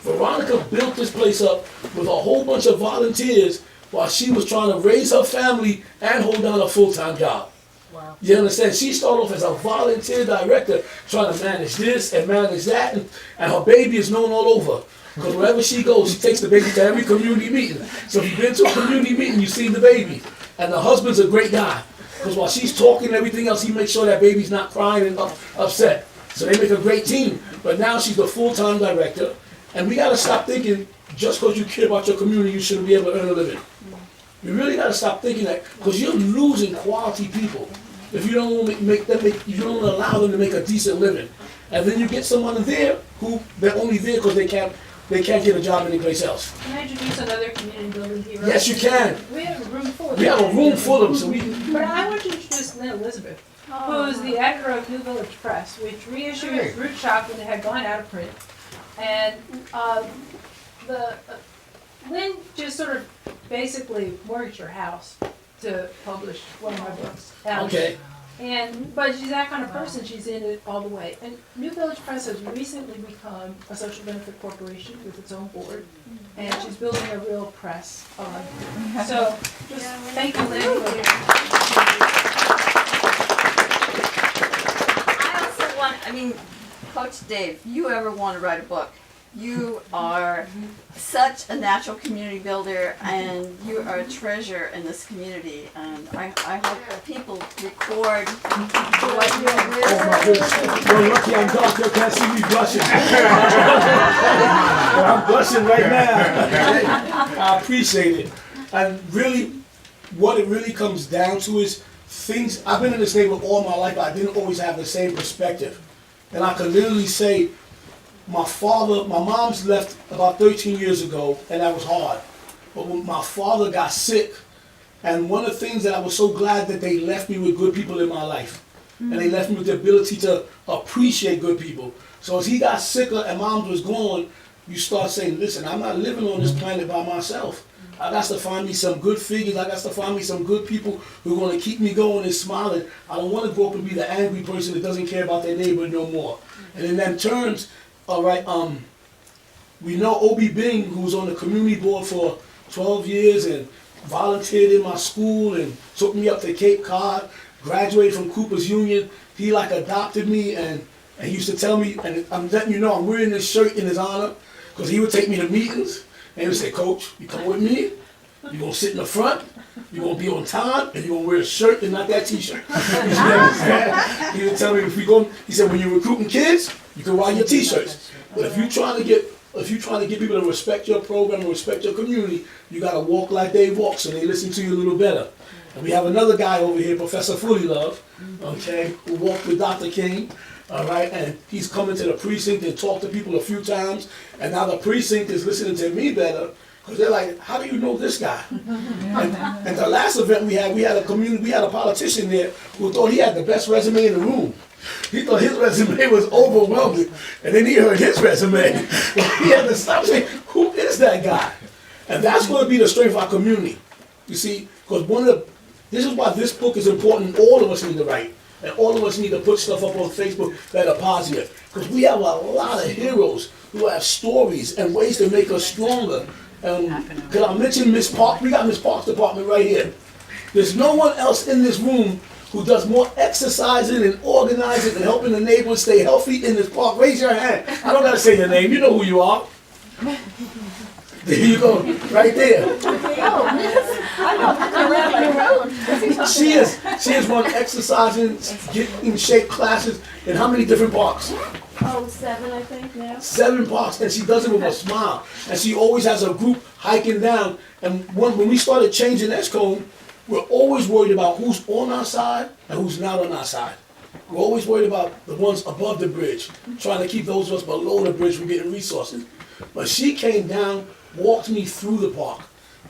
Veronica built this place up with a whole bunch of volunteers while she was trying to raise her family and hold down a full-time job. Wow. You understand? She started off as a volunteer director, trying to manage this and manage that, and her baby is known all over. Because wherever she goes, she takes the baby to every community meeting. So if you've been to a community meeting, you've seen the baby. And the husband's a great guy. Because while she's talking and everything else, he makes sure that baby's not crying and upset. So they make a great team. But now she's the full-time director. And we gotta stop thinking, just because you care about your community, you shouldn't be able to earn a living. We really gotta stop thinking that, because you're losing quality people if you don't you don't allow them to make a decent living. And then you get someone there who they're only there because they can't get a job anyplace else. Can I introduce another community building hero? Yes, you can. We have a room full of We have a community room full of them, so we can. But I want to introduce Lynn Elizabeth, who is the editor of New Village Press, which reissued its root shop when it had gone out of print. And Lynn just sort of basically mortgaged her house to publish one of my books. Okay. But she's that kind of person, she's in it all the way. And New Village Press has recently become a social benefit corporation with its own board, and she's building a real press. So, just thank you, Lynn. I also want, I mean, Coach Dave, if you ever want to write a book, you are such a natural community builder, and you are a treasure in this community. And I hope that people record what you're Oh my goodness. You're lucky I'm dark, you can't see me blushing. I'm blushing right now. I appreciate it. And really, what it really comes down to is things, I've been in this neighborhood all my life, but I didn't always have the same perspective. And I can literally say, my mom's left about 13 years ago, and that was hard. But when my father got sick, and one of the things that I was so glad that they left me with good people in my life. And they left me with the ability to appreciate good people. So as he got sicker and mom was gone, you start saying, listen, I'm not living on this planet by myself. I got to find me some good figures. I got to find me some good people who are going to keep me going and smiling. I don't want to grow up and be the angry person that doesn't care about their neighbor no more. And in them terms, all right, we know Obi Bing, who was on the community board for 12 years and volunteered in my school and took me up to Cape Cod, graduated from Cooper's Union. He like adopted me, and he used to tell me, and I'm letting you know I'm wearing this shirt in his honor, because he would take me to meetings, and he would say, Coach, you come with me, you're going to sit in the front, you're going to be on time, and you're going to wear a shirt and not that t-shirt. He would tell me, he said, when you're recruiting kids, you can wear your t-shirts. But if you're trying to get people to respect your program and respect your community, you got to walk like they walk so they listen to you a little better. And we have another guy over here, Professor Fullilove, okay, who walked with Dr. King, all right, and he's coming to the precinct and talked to people a few times, and now the precinct is listening to me better, because they're like, how do you know this guy? And the last event we had a politician there who thought he had the best resume in the room. He thought his resume was overwhelming, and then he heard his resume. He had to stop saying, who is that guy? And that's going to be the strength of our community. You see, because this is why this book is important. All of us need to write, and all of us need to put stuff up on Facebook that are positive. Because we have a lot of heroes who have stories and ways to make us stronger. Because I mentioned Miss Park, we got Miss Park's department right here. There's no one else in this room who does more exercising and organizing and helping the neighbors stay healthy in this park. Raise your hand. I don't got to say your name. You know who you are. There you go, right there. She has run exercising, get in shape classes in how many different parks? 7, I think, now. 7 parks, and she does it with a smile. And she always has a group hiking down. And when we started changing ESCOM, we're always worried about who's on our side and who's not on our side. We're always worried about the ones above the bridge, trying to keep those of us below the bridge from getting resources. But she came down, walked me through the park,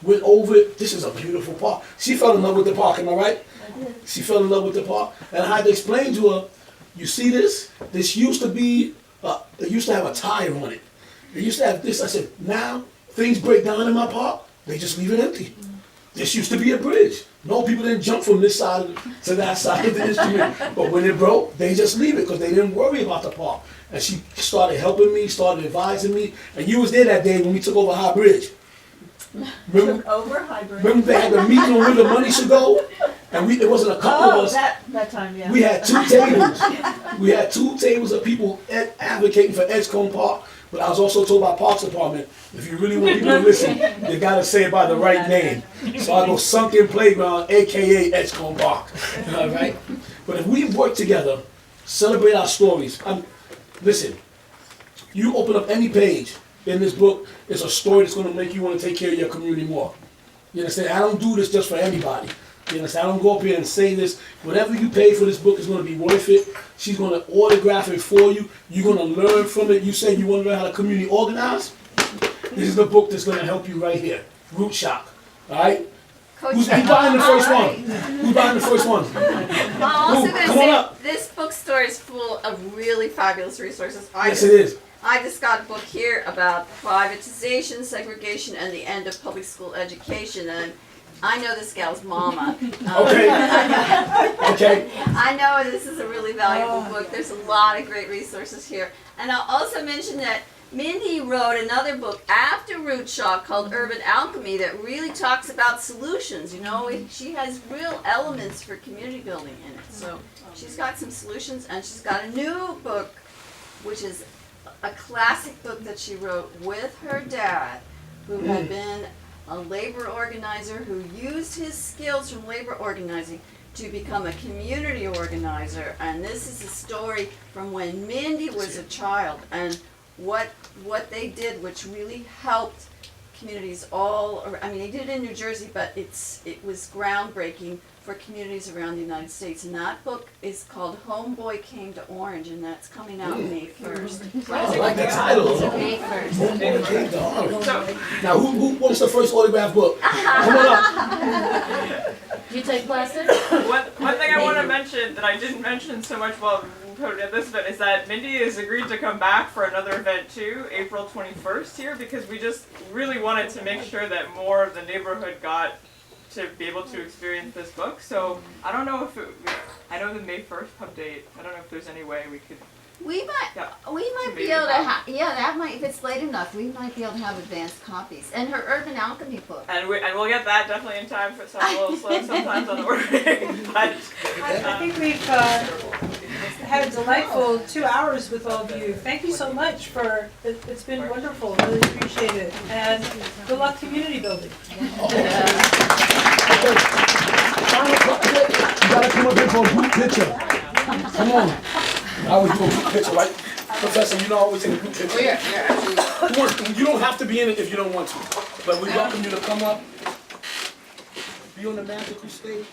went over it. This is a beautiful park. She fell in love with the park, am I right? I did. She fell in love with the park. And I had to explain to her, you see this? This used to be, they used to have a tire on it. They used to have this. I said, now things break down in my park, they just leave it empty. This used to be a bridge. No, people didn't jump from this side to that side of the instrument. But when it broke, they just leave it because they didn't worry about the park. And she started helping me, started advising me. And you was there that day when we took over High Bridge. Remember, Over hybrid. remember they had the meeting on where the money should go? And it wasn't a couple of us. that time, yeah. We had 2 tables. We had 2 tables of people advocating for Edgecombe Park. But I was also told by Parks Department, if you really want people to listen, you gotta say it by the right name. So I go Sunken Playground, AKA Edgecombe Park. All right? But if we work together, Celebrate our stories. Listen, you open up any page in this book, it's a story that's gonna make you wanna take care of your community more. You understand? I don't do this just for anybody. You understand? I don't go up here and say this. Whatever you pay for this book is gonna be worth it. She's gonna autograph it for you. You're gonna learn from it. You say you wanna learn how to community organize? This is the book that's gonna help you right here. Root Shock. Alright? Who's buying the first one? Who's buying the first one? I'm also Ooh, going to come on say up. this bookstore is full of really fabulous resources. Yes, it is. I just got a book here about privatization, segregation, and the end of public school education. And I know this gal's mama. Okay. Okay. I know this is a really valuable book. There's a lot of great resources here. And I'll also mention that Mindy wrote another book after Root Shock called Urban Alchemy that really talks about solutions. You know, she has real elements for community building in it. So she's got some solutions, and she's got a new book, which is a classic book that she wrote with her dad, who had been a labor organizer, who used his skills from labor organizing to become a community organizer. And this is a story from when Mindy was a child, and what they did, which really helped communities I mean, they did it in New Jersey, but it was groundbreaking for communities around the United States. And that book is called Homeboy Came to Orange, and that's coming out May 1st. I like the title. May 1st. Homeboy Came to Orange. Now, who wants the first autograph book? Come on up. You take plastic? One thing I want to mention that I didn't mention so much while we at this event is that Mindy has agreed to come back for another event too, April 21st here, because we just really wanted to make sure that more of the neighborhood got to be able to experience this book. So I don't know if I know the May 1st pub date. I don't know if there's any way we could. We might Maybe be able to not. that might, if it's late enough, we might be able to have advanced copies. And her Urban Alchemy book. And we'll get that definitely in time for some a little slow sometimes on the ordering. But I think we've had a delightful 2 hours with all of you. Thank you so much it's been wonderful, really appreciate it. And good luck community building. You gotta come up here for a group picture. Come on. I always do a group picture, right? Professor, you know I always take a group picture. Oh, yeah. You don't have to be in it if you don't want to. But we welcome you to come up, be on the magical stage.